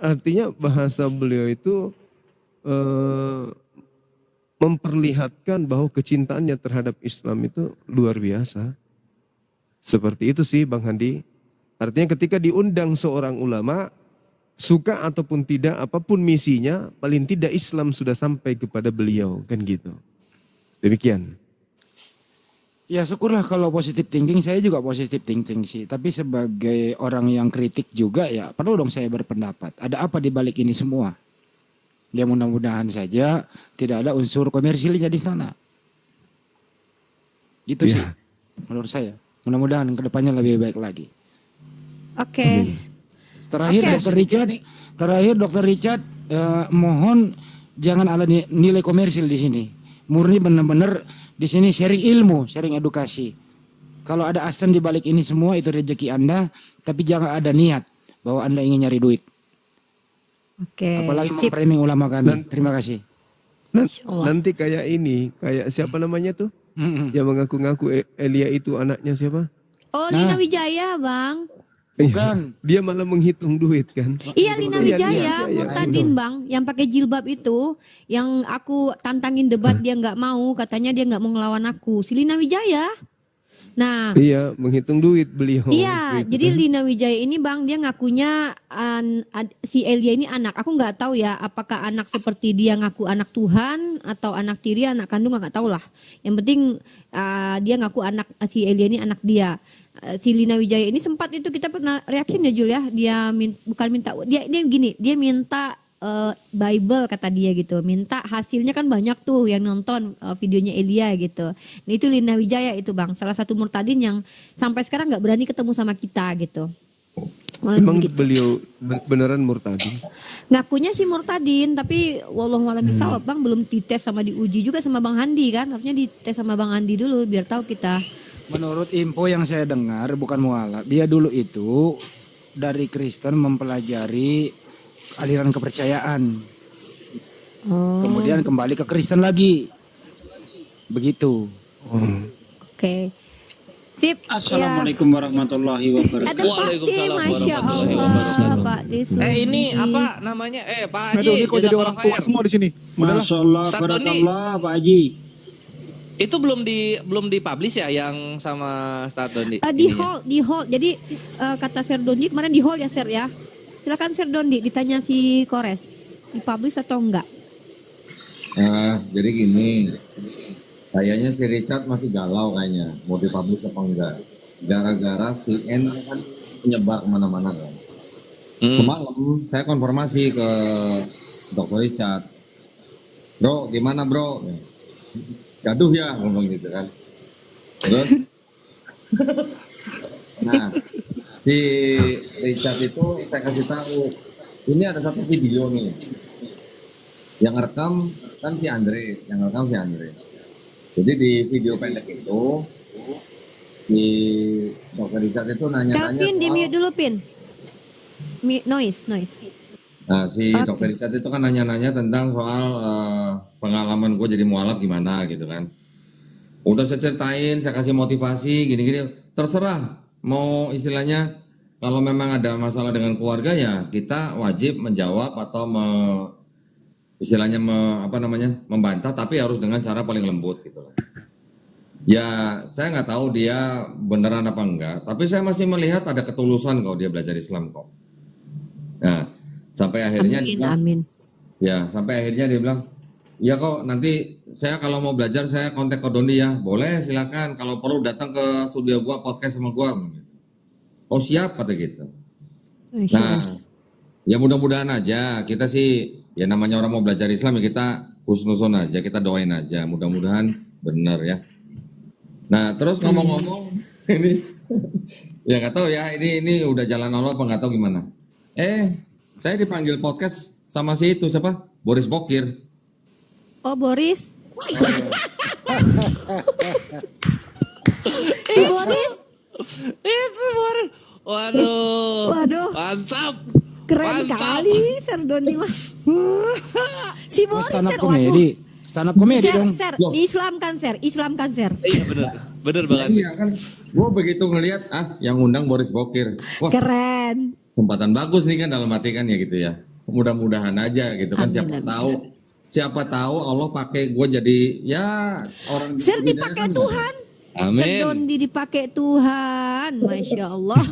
artinya bahasa beliau itu memperlihatkan bahwa kecintaannya terhadap Islam itu luar biasa. Seperti itu sih Bang Handi. Artinya ketika diundang seorang ulama, suka ataupun tidak, apapun misinya, paling tidak Islam sudah sampai kepada beliau, kan gitu. Demikian. Ya syukurlah kalau positive thinking, saya juga positive thinking sih. Tapi sebagai orang yang kritik juga ya perlu dong saya berpendapat. Ada apa di balik ini semua? Ya mudah-mudahan saja tidak ada unsur komersilnya di sana. Gitu sih menurut saya. Mudah-mudahan kedepannya lebih baik lagi. Oke. Terakhir Oke. Dr. Richard, mohon jangan ada nilai komersil di sini. Murni benar-benar di sini sharing ilmu, sharing edukasi. Kalau ada asen di balik ini semua itu rezeki Anda, tapi jangan ada niat bahwa Anda ingin nyari duit. Oke. Apalagi Sip. memframing ulama kami. Terima kasih. Nanti kayak ini, kayak siapa namanya tuh? Yang mengaku-ngaku Elia itu anaknya siapa? Oh, Lina Wijaya, Bang. Bukan. Dia malah menghitung duit kan? Iya, Lina Wijaya, iya. Murtadin, Bang, yang pakai jilbab itu, yang aku tantangin debat dia nggak mau, katanya dia nggak mau ngelawan aku. Si Lina Wijaya. Nah, Iya, menghitung duit beliau. iya, Gitu jadi kan. Lina Wijaya ini, Bang, dia ngakunya si Elia ini anak. Aku nggak tahu ya, apakah anak seperti dia ngaku anak Tuhan atau anak tiri, anak kandung, nggak tahu lah. Yang penting dia ngaku anak, si Elia ini anak dia. Si Lina Wijaya ini sempat itu kita pernah reaction ya Jul ya, dia bukan minta, dia gini, dia minta Bible kata dia gitu, minta hasilnya kan banyak tuh yang nonton videonya Elia gitu. Nah itu Lina Wijaya itu Bang, salah satu murtadin yang sampai sekarang nggak berani ketemu sama kita gitu. Malah Emang begitu. beliau beneran murtadin? Ngakunya sih murtadin, tapi wallahualam bisawab Bang, belum dites sama diuji juga sama Bang Handi kan, harusnya dites sama Bang Handi dulu biar tahu kita. Menurut info yang saya dengar, bukan mualaf, dia dulu itu dari Kristen mempelajari aliran kepercayaan. Kemudian kembali ke Kristen lagi. Begitu. Oke. Sip. Assalamualaikum warahmatullahi wabarakatuh. Ada Pak D, Waalaikumsalam Masya warahmatullahi Allah, wabarakatuh. Pak D. Ini apa namanya? Pak Haji. Aduh, ini kok jadi orang jazakallah tua khair. semua di sini. Udahlah. Masya Allah, Ustaz Doni. barakallah Pak Haji. Itu belum dipublish ya yang sama Ustaz Dondi? Di ininya? hold. Jadi kata Sir Dondi kemarin di hold ya Sir ya. Silakan Sir Dondi ditanya si Kores, dipublish atau enggak? Jadi gini, kayaknya si Richard masih galau kayaknya, mau dipublish apa enggak. Gara-gara VN kan menyebar kemana-mana kan. Semalam saya konfirmasi ke Dr. Richard. Bro, gimana bro? Gaduh ya, ngomong gitu kan. Terus, nah, si Richard itu saya kasih tahu, ini ada satu video nih. Yang rekam kan si Andre, Jadi di video pendek itu, di Dr. Richard itu nanya-nanya Calvin di soal, mute dulu Pin. Noise. nah si Oke. Dr. Richard itu kan nanya-nanya tentang soal pengalaman gue jadi mualaf gimana gitu kan. Udah saya ceritain, saya kasih motivasi gini-gini, terserah mau istilahnya kalau memang ada masalah dengan keluarga ya kita wajib menjawab atau istilahnya membantah, tapi harus dengan cara paling lembut gitu loh. Ya saya nggak tahu dia beneran apa enggak, tapi saya masih melihat ada ketulusan kok dia belajar Islam kok. Nah sampai akhirnya dia bilang, Amin. ya sampai akhirnya dia bilang, ya kok nanti saya kalau mau belajar saya kontak ke Dondi ya, boleh silakan kalau perlu datang ke studio gua podcast sama gua. Oh siap kata gitu. Masya Allah. Nah ya mudah-mudahan aja kita sih ya namanya orang mau belajar Islam ya kita husnuzon aja, kita doain aja mudah-mudahan benar ya. Nah terus ngomong-ngomong ini ya nggak tahu ya ini udah jalan Allah apa nggak tahu gimana. Saya dipanggil podcast sama si itu siapa? Boris Bokir. Oh Boris. Si Boris. Itu Boris. Waduh. Mantap. Keren Mantap. kali Sir Dondi Mas. Si Boris. Stand up Sir, komedi. Stand up komedi Sir, dong. Sir, Islamkan Sir. Iya bener banget. Iya kan, gue begitu ngelihat yang undang Boris Bokir. Wah Keren. kesempatan bagus nih kan dalam hati kan ya gitu ya. Mudah-mudahan aja gitu kan, Amin, siapa tahu Allah pakai gue jadi ya orang Sir bidaya dipakai kan. Tuhan. Amin. Sir Dondi dipakai Tuhan. Masya Allah.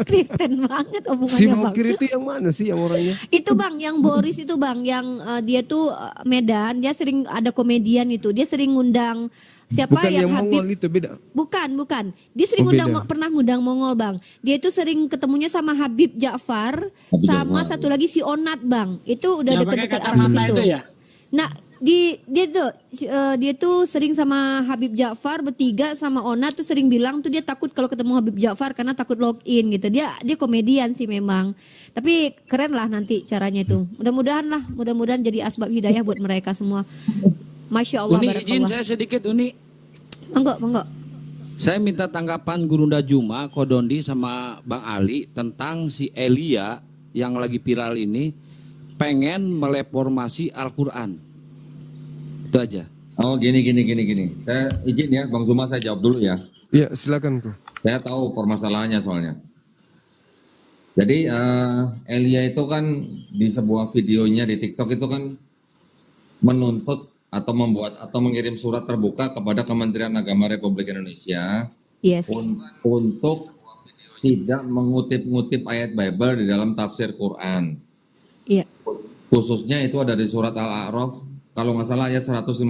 Kristen banget Si omongannya Bang. Bokir itu yang mana sih yang orangnya? Itu Bang, yang Boris itu Bang, yang dia tuh Medan, dia sering ada komedian itu, dia sering ngundang siapa Bukan yang Habib. Mongol itu beda. Bukan. Dia sering Oh, ngundang, beda. pernah ngundang Mongol Bang. Dia itu sering ketemunya sama Habib Ja'far, Habib sama Ja'far. satu lagi si Onat Bang. Itu udah Yang pakai deket-deket arah kacamata situ. itu ya? Nah, dia tuh sering sama Habib Ja'far bertiga sama Ona tuh sering bilang tuh dia takut kalau ketemu Habib Ja'far karena takut login gitu. Dia komedian sih memang. Tapi keren lah nanti caranya itu. Mudah-mudahan jadi asbab hidayah buat mereka semua. Masya Allah. Uni izin barakallah. saya sedikit Uni. Monggo. Saya minta tanggapan Gurunda Juma, Kodondi sama Bang Ali tentang si Elia yang lagi viral ini pengen meleformasi Al-Quran. Itu aja. Oh gini. Saya izin ya, Bang Zuma saya jawab dulu ya. Iya, silakan tuh. Saya tahu permasalahannya soalnya. Jadi Elia itu kan di sebuah videonya di TikTok itu kan menuntut atau membuat atau mengirim surat terbuka kepada Kementerian Agama Republik Indonesia Yes. untuk tidak mengutip-ngutip ayat Bible di dalam tafsir Quran. Iya. Khususnya itu ada di surat Al-A'raf kalau nggak salah ayat 157.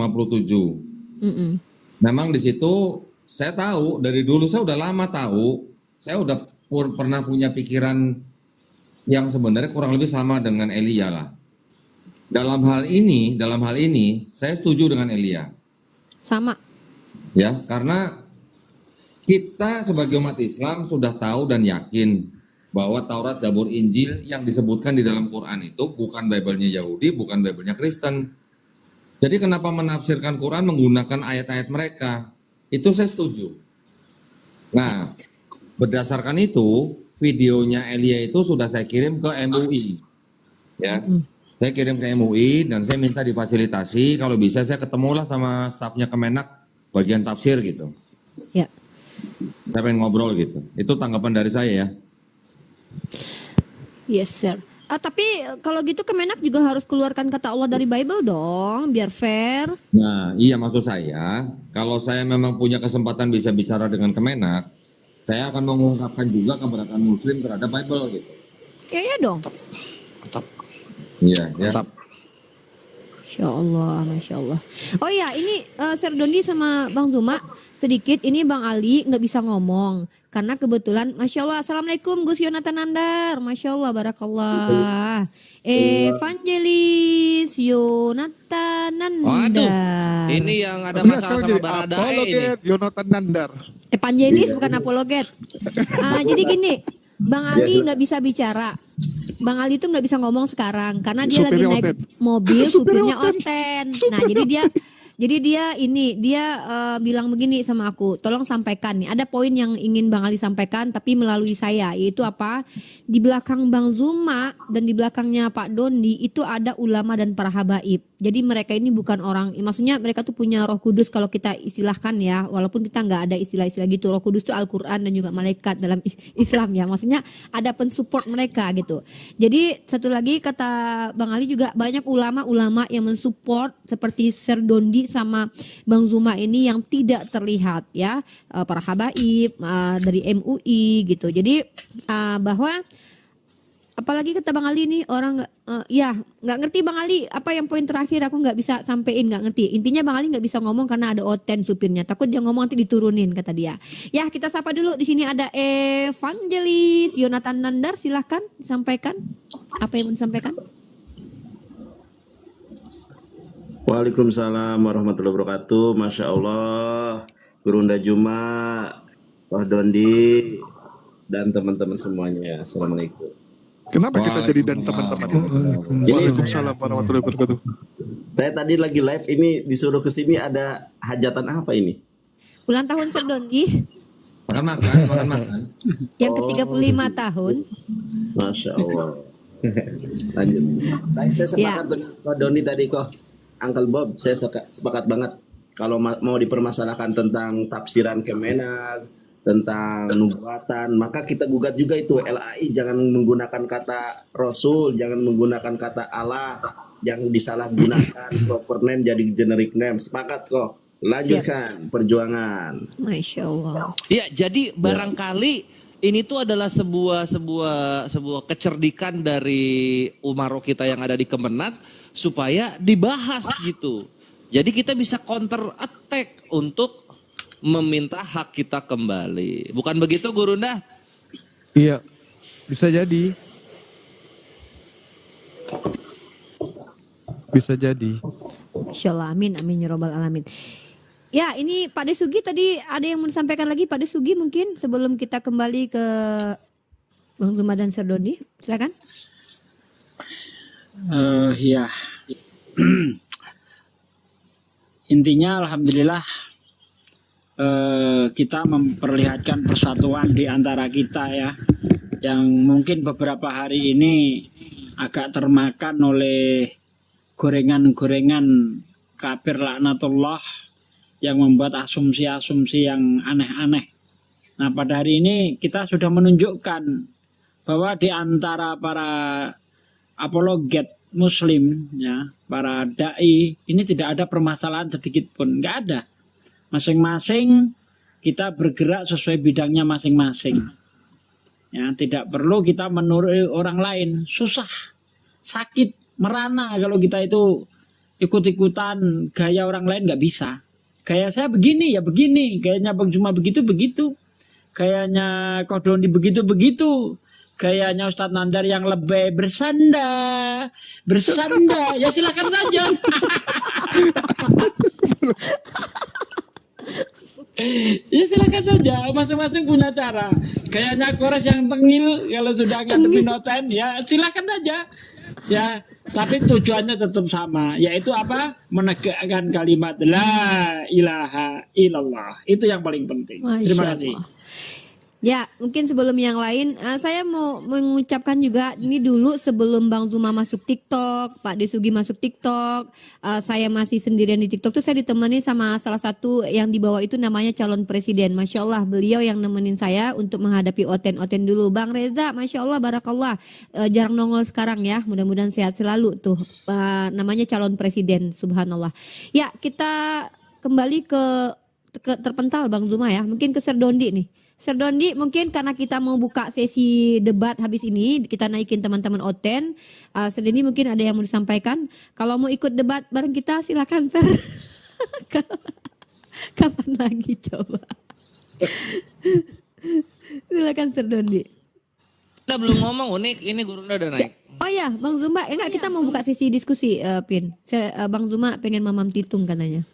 Mm-mm. Memang di situ saya tahu dari dulu, saya udah lama tahu, saya udah pernah punya pikiran yang sebenarnya kurang lebih sama dengan Elia lah. Dalam hal ini saya setuju dengan Elia. Sama. Ya, karena kita sebagai umat Islam sudah tahu dan yakin bahwa Taurat, Zabur, Injil yang disebutkan di dalam Quran itu bukan Bible-nya Yahudi, bukan Bible-nya Kristen. Jadi kenapa menafsirkan Quran menggunakan ayat-ayat mereka? Itu saya setuju. Nah, berdasarkan itu, videonya Elia itu sudah saya kirim ke MUI. Ya, saya kirim ke MUI dan saya minta difasilitasi. Kalau bisa saya ketemulah sama stafnya Kemenak bagian tafsir gitu. Ya. Saya pengen ngobrol gitu. Itu tanggapan dari saya ya. Yes, sir. Tapi kalau gitu Kemenak juga harus keluarkan kata Allah dari Bible dong, biar fair. Nah, iya maksud saya, kalau saya memang punya kesempatan bisa bicara dengan Kemenak, saya akan mengungkapkan juga keberatan Muslim terhadap Bible gitu. Iya dong. Iya, ya. Masya Allah. Oh iya, ini Sir Dondi sama Bang Zuma sedikit. Ini Bang Ali nggak bisa ngomong karena kebetulan, Masya Allah. Assalamualaikum Gus Yonatan Nandar. Masya Allah, barakallah. Evangelis Yonatan Nandar. Ini yang ada masalah sama Baradae ini. Yonatan Nandar. Evangelis bukan apologet. Jadi gini, Bang Ali nggak bisa bicara. Bang Ali itu nggak bisa ngomong sekarang karena dia lagi naik mobil, supirnya Oten. Nah, jadi dia bilang begini sama aku, tolong sampaikan nih. Ada poin yang ingin Bang Ali sampaikan tapi melalui saya, yaitu apa? Di belakang Bang Zuma dan di belakangnya Pak Dondi itu ada ulama dan para habaib. Jadi mereka ini bukan orang, maksudnya mereka tuh punya Roh Kudus kalau kita istilahkan ya, walaupun kita nggak ada istilah-istilah gitu. Roh Kudus itu Al-Quran dan juga malaikat dalam Islam ya. Maksudnya ada pensupport mereka gitu. Jadi satu lagi kata Bang Ali juga banyak ulama-ulama yang mensupport seperti Sir Dondi sama Bang Zuma ini yang tidak terlihat ya, para habaib dari MUI gitu. Jadi bahwa apalagi kata Bang Ali nih orang nggak ngerti Bang Ali apa yang poin terakhir, aku nggak bisa sampein, nggak ngerti. Intinya Bang Ali nggak bisa ngomong karena ada Oten supirnya, takut dia ngomong nanti diturunin kata dia. Ya kita sapa dulu, di sini ada Evangelis Yonatan Nandar, silahkan disampaikan apa yang mau disampaikan. Waalaikumsalam warahmatullahi wabarakatuh. Masya Allah, Gurunda Juma, Pak Dondi, dan teman-teman semuanya. Assalamualaikum. Kenapa kita jadi dan teman-teman? Waalaikumsalam warahmatullahi wabarakatuh. Saya tadi lagi live ini disuruh ke sini, ada hajatan apa ini? Ulang tahun Sir Dondi Makan. yang ke-35 tahun. Masya Allah. Lanjut. Baik, saya sepakat dengan Pak Dondi tadi kok. Uncle Bob, saya sepakat banget. Kalau mau dipermasalahkan tentang tafsiran Kemenak, tentang nubuatan, maka kita gugat juga itu LAI, jangan menggunakan kata Rasul, jangan menggunakan kata Allah yang disalahgunakan, proper name jadi generic name. Sepakat kok. Lanjutkan perjuangan. Masya Allah. Ya, jadi barangkali ini tuh adalah sebuah kecerdikan dari umaro kita yang ada di Kemenak supaya dibahas gitu. Jadi kita bisa counter attack untuk meminta hak kita kembali. Bukan begitu Gurunda? Iya, bisa jadi. Bisa jadi. Insyaallah, amin, amin ya robbal alamin. Ya, ini Pak Desugi tadi ada yang mau disampaikan lagi, Pak Desugi mungkin sebelum kita kembali ke Bang Zuma dan Sir Dondi, silakan. Ya, intinya alhamdulillah kita memperlihatkan persatuan di antara kita ya, yang mungkin beberapa hari ini agak termakan oleh gorengan-gorengan kafir laknatullah yang membuat asumsi-asumsi yang aneh-aneh. Nah, pada hari ini kita sudah menunjukkan bahwa di antara para apologet muslim ya, para dai ini tidak ada permasalahan sedikit pun, nggak ada. Masing-masing kita bergerak sesuai bidangnya masing-masing. Ya, tidak perlu kita menurut orang lain, susah, sakit, merana kalau kita itu ikut-ikutan gaya orang lain, nggak bisa. Gaya saya begini ya begini, gayanya Bang Zuma begitu begitu, gayanya Kodoni begitu begitu, gayanya Ustadz Nandar yang lebih bersanda, ya silakan saja. Ya silakan saja, masing-masing punya cara. Gayanya Kores yang tengil, kalau sudah ngadepi noten, ya silakan saja. Ya, tapi tujuannya tetap sama, yaitu apa? Menegakkan kalimat la ilaha illallah. Itu yang paling penting. Terima kasih. Ya, mungkin sebelum yang lain, saya mau mengucapkan juga ini dulu sebelum Bang Zuma masuk TikTok, Pak Desugi masuk TikTok, saya masih sendirian di TikTok tuh saya ditemani sama salah satu yang di bawah itu namanya calon presiden. Masya Allah, beliau yang nemenin saya untuk menghadapi oten-oten dulu. Bang Reza, Masya Allah, barakallah, jarang nongol sekarang ya, mudah-mudahan sehat selalu tuh, namanya calon presiden, subhanallah. Ya, kita kembali ke terpental Bang Zuma ya, mungkin ke Sir Dondi nih. Sir Dondi, mungkin karena kita mau buka sesi debat habis ini, kita naikin teman-teman Oten. Sir Dondi mungkin ada yang mau disampaikan. Kalau mau ikut debat bareng kita silakan Sir. Kapan lagi coba? Silakan Sir Dondi. Kita belum ngomong unik, ini Gurunda udah naik. Oh ya, Bang Zuma, enggak kita mau buka sesi diskusi, Pin. Bang Zuma pengen mamam titung katanya.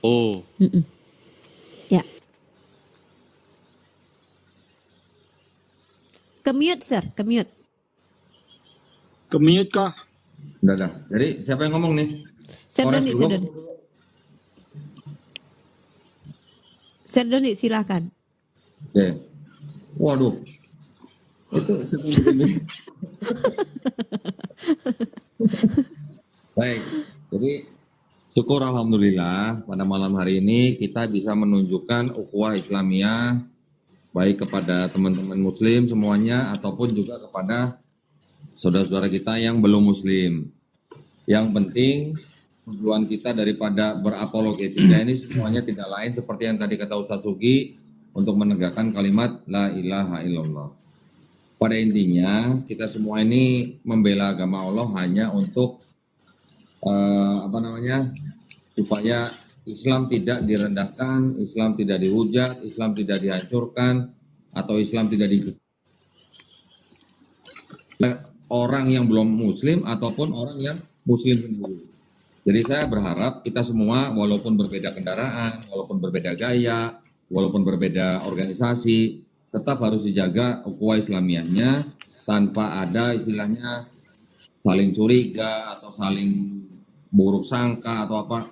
Oh. Ya. Kemute Sir, kemute. Kemute kah? Udah. Jadi siapa yang ngomong nih? Sir Dondi, Sir Dondi. Sir Dondi, silakan. Oke. Waduh. Itu begini. Baik. Jadi syukur alhamdulillah pada malam hari ini kita bisa menunjukkan ukhuwah Islamiyah baik kepada teman-teman muslim semuanya ataupun juga kepada saudara-saudara kita yang belum muslim. Yang penting tujuan kita daripada berapologetika ini semuanya tidak lain seperti yang tadi kata Ustaz Sugi, untuk menegakkan kalimat la ilaha illallah. Pada intinya kita semua ini membela agama Allah hanya untuk supaya Islam tidak direndahkan, Islam tidak dihujat, Islam tidak dihancurkan, atau Islam tidak diikuti orang yang belum muslim ataupun orang yang muslim sendiri. Jadi saya berharap kita semua walaupun berbeda kendaraan, walaupun berbeda gaya, walaupun berbeda organisasi, tetap harus dijaga ukhuwah Islamiyahnya tanpa ada istilahnya saling curiga atau saling buruk sangka atau apa.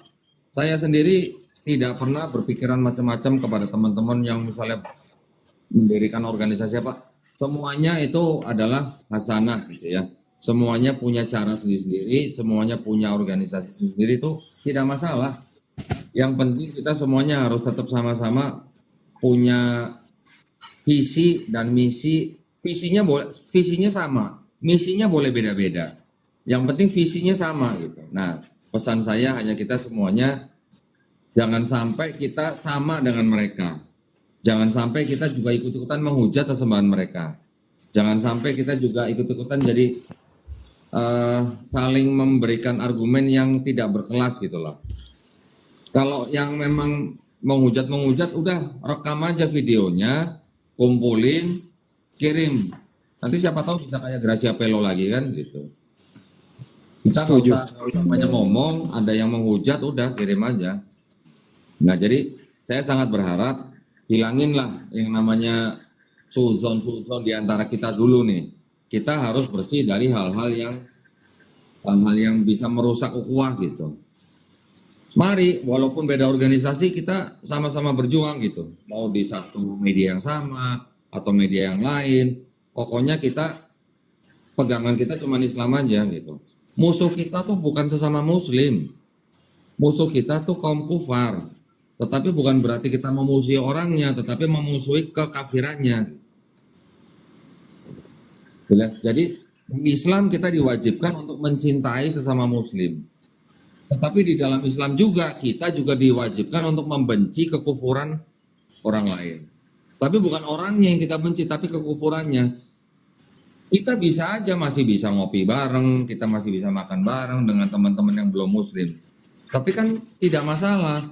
Saya sendiri tidak pernah berpikiran macam-macam kepada teman-teman yang misalnya mendirikan organisasi apa. Semuanya itu adalah hasanah gitu ya. Semuanya punya cara sendiri-sendiri, semuanya punya organisasi sendiri itu tidak masalah. Yang penting kita semuanya harus tetap sama-sama punya visi dan misi. Visinya sama, misinya boleh beda-beda. Yang penting visinya sama gitu. Nah, pesan saya hanya kita semuanya jangan sampai kita sama dengan mereka. Jangan sampai kita juga ikut-ikutan menghujat sesembahan mereka. Jangan sampai kita juga ikut-ikutan jadi saling memberikan argumen yang tidak berkelas gitu loh. Kalau yang memang menghujat udah rekam aja videonya, kumpulin, kirim. Nanti siapa tahu bisa kayak Gracia Pelo lagi kan gitu. Kita nggak usah banyak ngomong, ada yang menghujat udah kirim aja. Nah jadi saya sangat berharap hilanginlah yang namanya suzon di antara kita dulu nih. Kita harus bersih dari hal-hal yang bisa merusak ukhuwah gitu. Mari, walaupun beda organisasi, kita sama-sama berjuang gitu. Mau di satu media yang sama atau media yang lain, pokoknya pegangan kita cuma Islam aja gitu. Musuh kita tuh bukan sesama Muslim, musuh kita tuh kaum kufar. Tetapi bukan berarti kita memusuhi orangnya, tetapi memusuhi kekafirannya. Jadi Islam kita diwajibkan untuk mencintai sesama Muslim. Tetapi di dalam Islam juga kita juga diwajibkan untuk membenci kekufuran orang lain. Tapi bukan orangnya yang kita benci, tapi kekufurannya. Kita masih bisa ngopi bareng, kita masih bisa makan bareng dengan teman-teman yang belum Muslim. Tapi kan tidak masalah.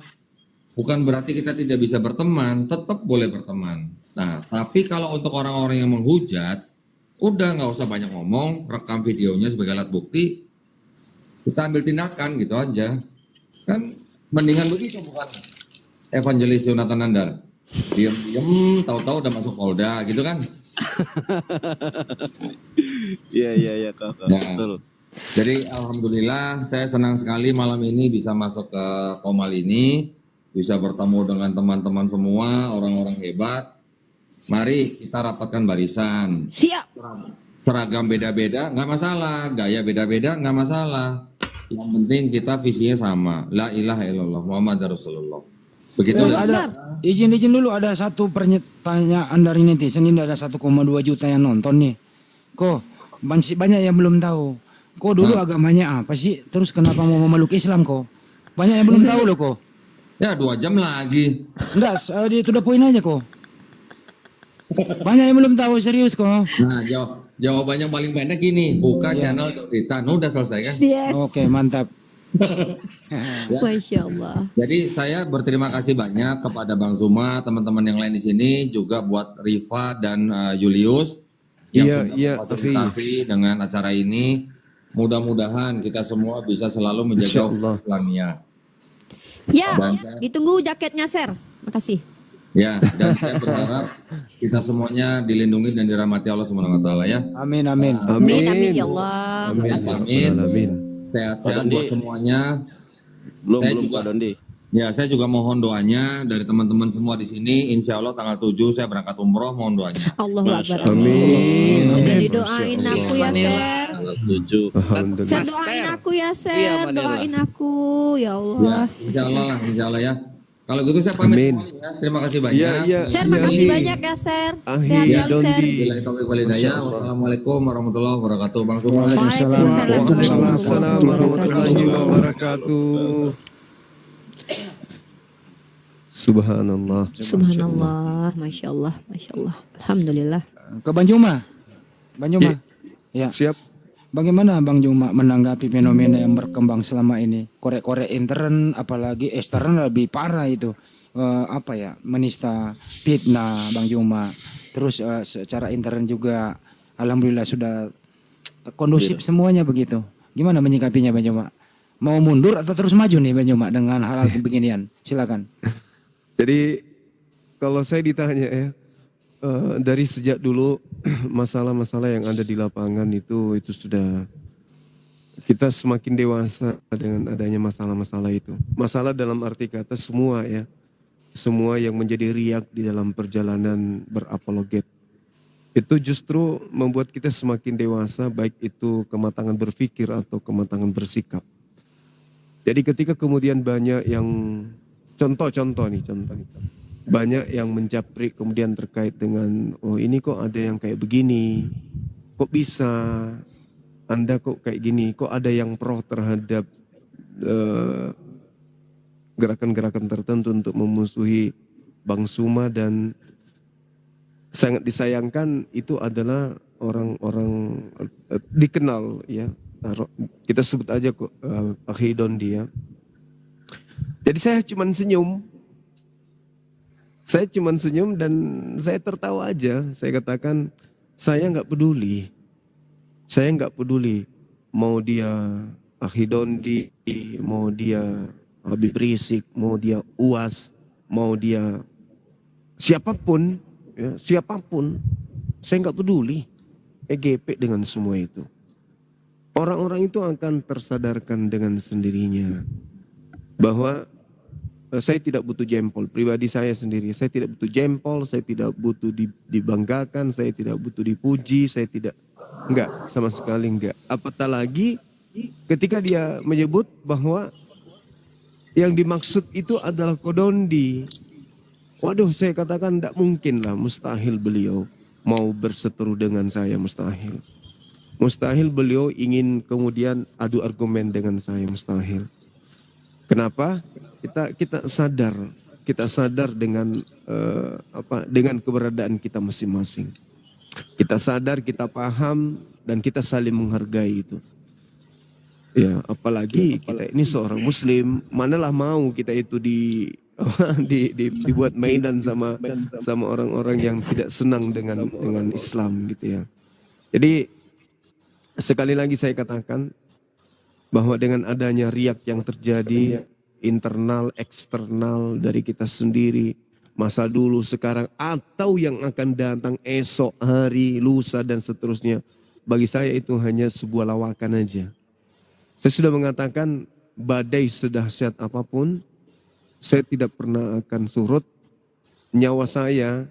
Bukan berarti kita tidak bisa berteman, tetap boleh berteman. Nah, tapi kalau untuk orang-orang yang menghujat, udah nggak usah banyak ngomong, rekam videonya sebagai alat bukti, kita ambil tindakan gitu aja. Kan mendingan begitu, bukan evangelis Yonatan Nandar. Diam-diam, tahu-tahu udah masuk Polda gitu kan. Iya Kak. Nah, Betul. jadi alhamdulillah saya senang sekali malam ini bisa masuk ke Komal ini, bisa bertemu dengan teman-teman semua, orang-orang hebat. Mari kita rapatkan barisan. Siap. Seragam beda-beda nggak masalah, gaya beda-beda nggak masalah. Yang penting kita visinya sama. La ilaha illallah Muhammad Rasulullah. Begitu. Ada izin dulu, ada satu pertanyaan dari netizen ini, ada 1,2 juta yang nonton nih. Kok masih banyak yang belum tahu. Kok dulu agamanya apa sih? Terus kenapa mau memeluk Islam kok? Banyak yang belum tahu loh kok. Ya 2 jam lagi. Enggak, dia sudah poin aja kok. Banyak yang belum tahu, serius kok. Nah jawabannya paling pendek gini, buka channel Dita. Udah selesai kan? Yes. Oke, mantap. Ya. Masya Allah. Jadi saya berterima kasih banyak kepada Bang Zuma, teman-teman yang lain di sini, juga buat Riva dan Julius yang sudah fasilitasi dengan acara ini. Mudah-mudahan kita semua bisa selalu menjaga Islamia. Ya, Dan ditunggu jaketnya, Ser. Makasih. ya, dan saya berharap kita semuanya dilindungi dan dirahmati Allah Subhanahu wa taala ya. Amin, amin. Amin, amin ya Allah. Amin. Sehat-sehat buat semuanya. Saya juga Dondi. Ya, saya juga mohon doanya dari teman-teman semua di sini. Insya Allah tanggal 7 saya berangkat umroh, mohon doanya. Allahu Akbar. Amin. Sudah didoain aku ya, Ser. 7. Ser doain aku ya, Ser. Doain aku ya Ya, Allah. insya Allah ya. Kalau gitu saya pamit semuanya ya. Terima kasih banyak. Ser, makasih banyak ya, Ser. Sehat selalu, Ser. Billahi taufiq wal hidayah. Wassalamualaikum warahmatullahi wabarakatuh. Bang Zuma. Waalaikumsalam warahmatullahi wabarakatuh. Subhanallah. Subhanallah, Masya Allah, Masya Allah. Alhamdulillah. Ke Bang Juma. Bang Juma. Ya. Siap. Bagaimana Bang Juma menanggapi fenomena yang berkembang selama ini? Korek-korek intern, apalagi ekstern lebih parah itu. Menista fitnah Bang Juma. Terus secara intern juga alhamdulillah sudah kondusif semuanya begitu. Gimana menyikapinya Bang Juma? Mau mundur atau terus maju nih Bang Juma dengan hal-hal beginian? Silakan. Jadi kalau saya ditanya ya, dari sejak dulu masalah-masalah yang ada di lapangan itu sudah kita semakin dewasa dengan adanya masalah-masalah itu. Masalah dalam arti kata semua ya, semua yang menjadi riak di dalam perjalanan berapologet. Itu justru membuat kita semakin dewasa, baik itu kematangan berpikir atau kematangan bersikap. Jadi ketika kemudian banyak yang contoh nih. Banyak yang menjaprik kemudian terkait dengan, oh ini kok ada yang kayak begini, kok bisa, Anda kok kayak gini, kok ada yang pro terhadap gerakan-gerakan tertentu untuk memusuhi Bang Zuma, dan sangat disayangkan itu adalah orang-orang dikenal ya, kita sebut aja kok Pak Hidon dia. Jadi saya cuman senyum dan saya tertawa aja. Saya katakan saya nggak peduli mau dia Dondi, mau dia Habib Rizik, mau dia UAS, mau dia siapapun, ya, siapapun, saya nggak peduli. EGP dengan semua itu. Orang-orang itu akan tersadarkan dengan sendirinya bahwa saya tidak butuh jempol. Pribadi saya sendiri, saya tidak butuh jempol, saya tidak butuh dibanggakan, saya tidak butuh dipuji, saya tidak, enggak, sama sekali enggak. Apatah lagi ketika dia menyebut bahwa yang dimaksud itu adalah Kodondi. Waduh, saya katakan tidak mungkin lah, mustahil beliau mau berseteru dengan saya, mustahil. Mustahil beliau ingin kemudian adu argumen dengan saya, mustahil. Kenapa? Kita sadar dengan dengan keberadaan kita masing-masing. Kita sadar, kita paham, dan kita saling menghargai itu. Ya, apalagi kita ini seorang Muslim, manalah mau kita itu dibuat mainan sama orang-orang yang tidak senang dengan Islam gitu ya. Jadi sekali lagi saya katakan bahwa dengan adanya riak yang terjadi internal, eksternal dari kita sendiri, masa dulu, sekarang, atau yang akan datang esok, hari, lusa, dan seterusnya, bagi saya itu hanya sebuah lawakan aja. Saya sudah mengatakan badai sedahsyat apapun, saya tidak pernah akan surut. Nyawa saya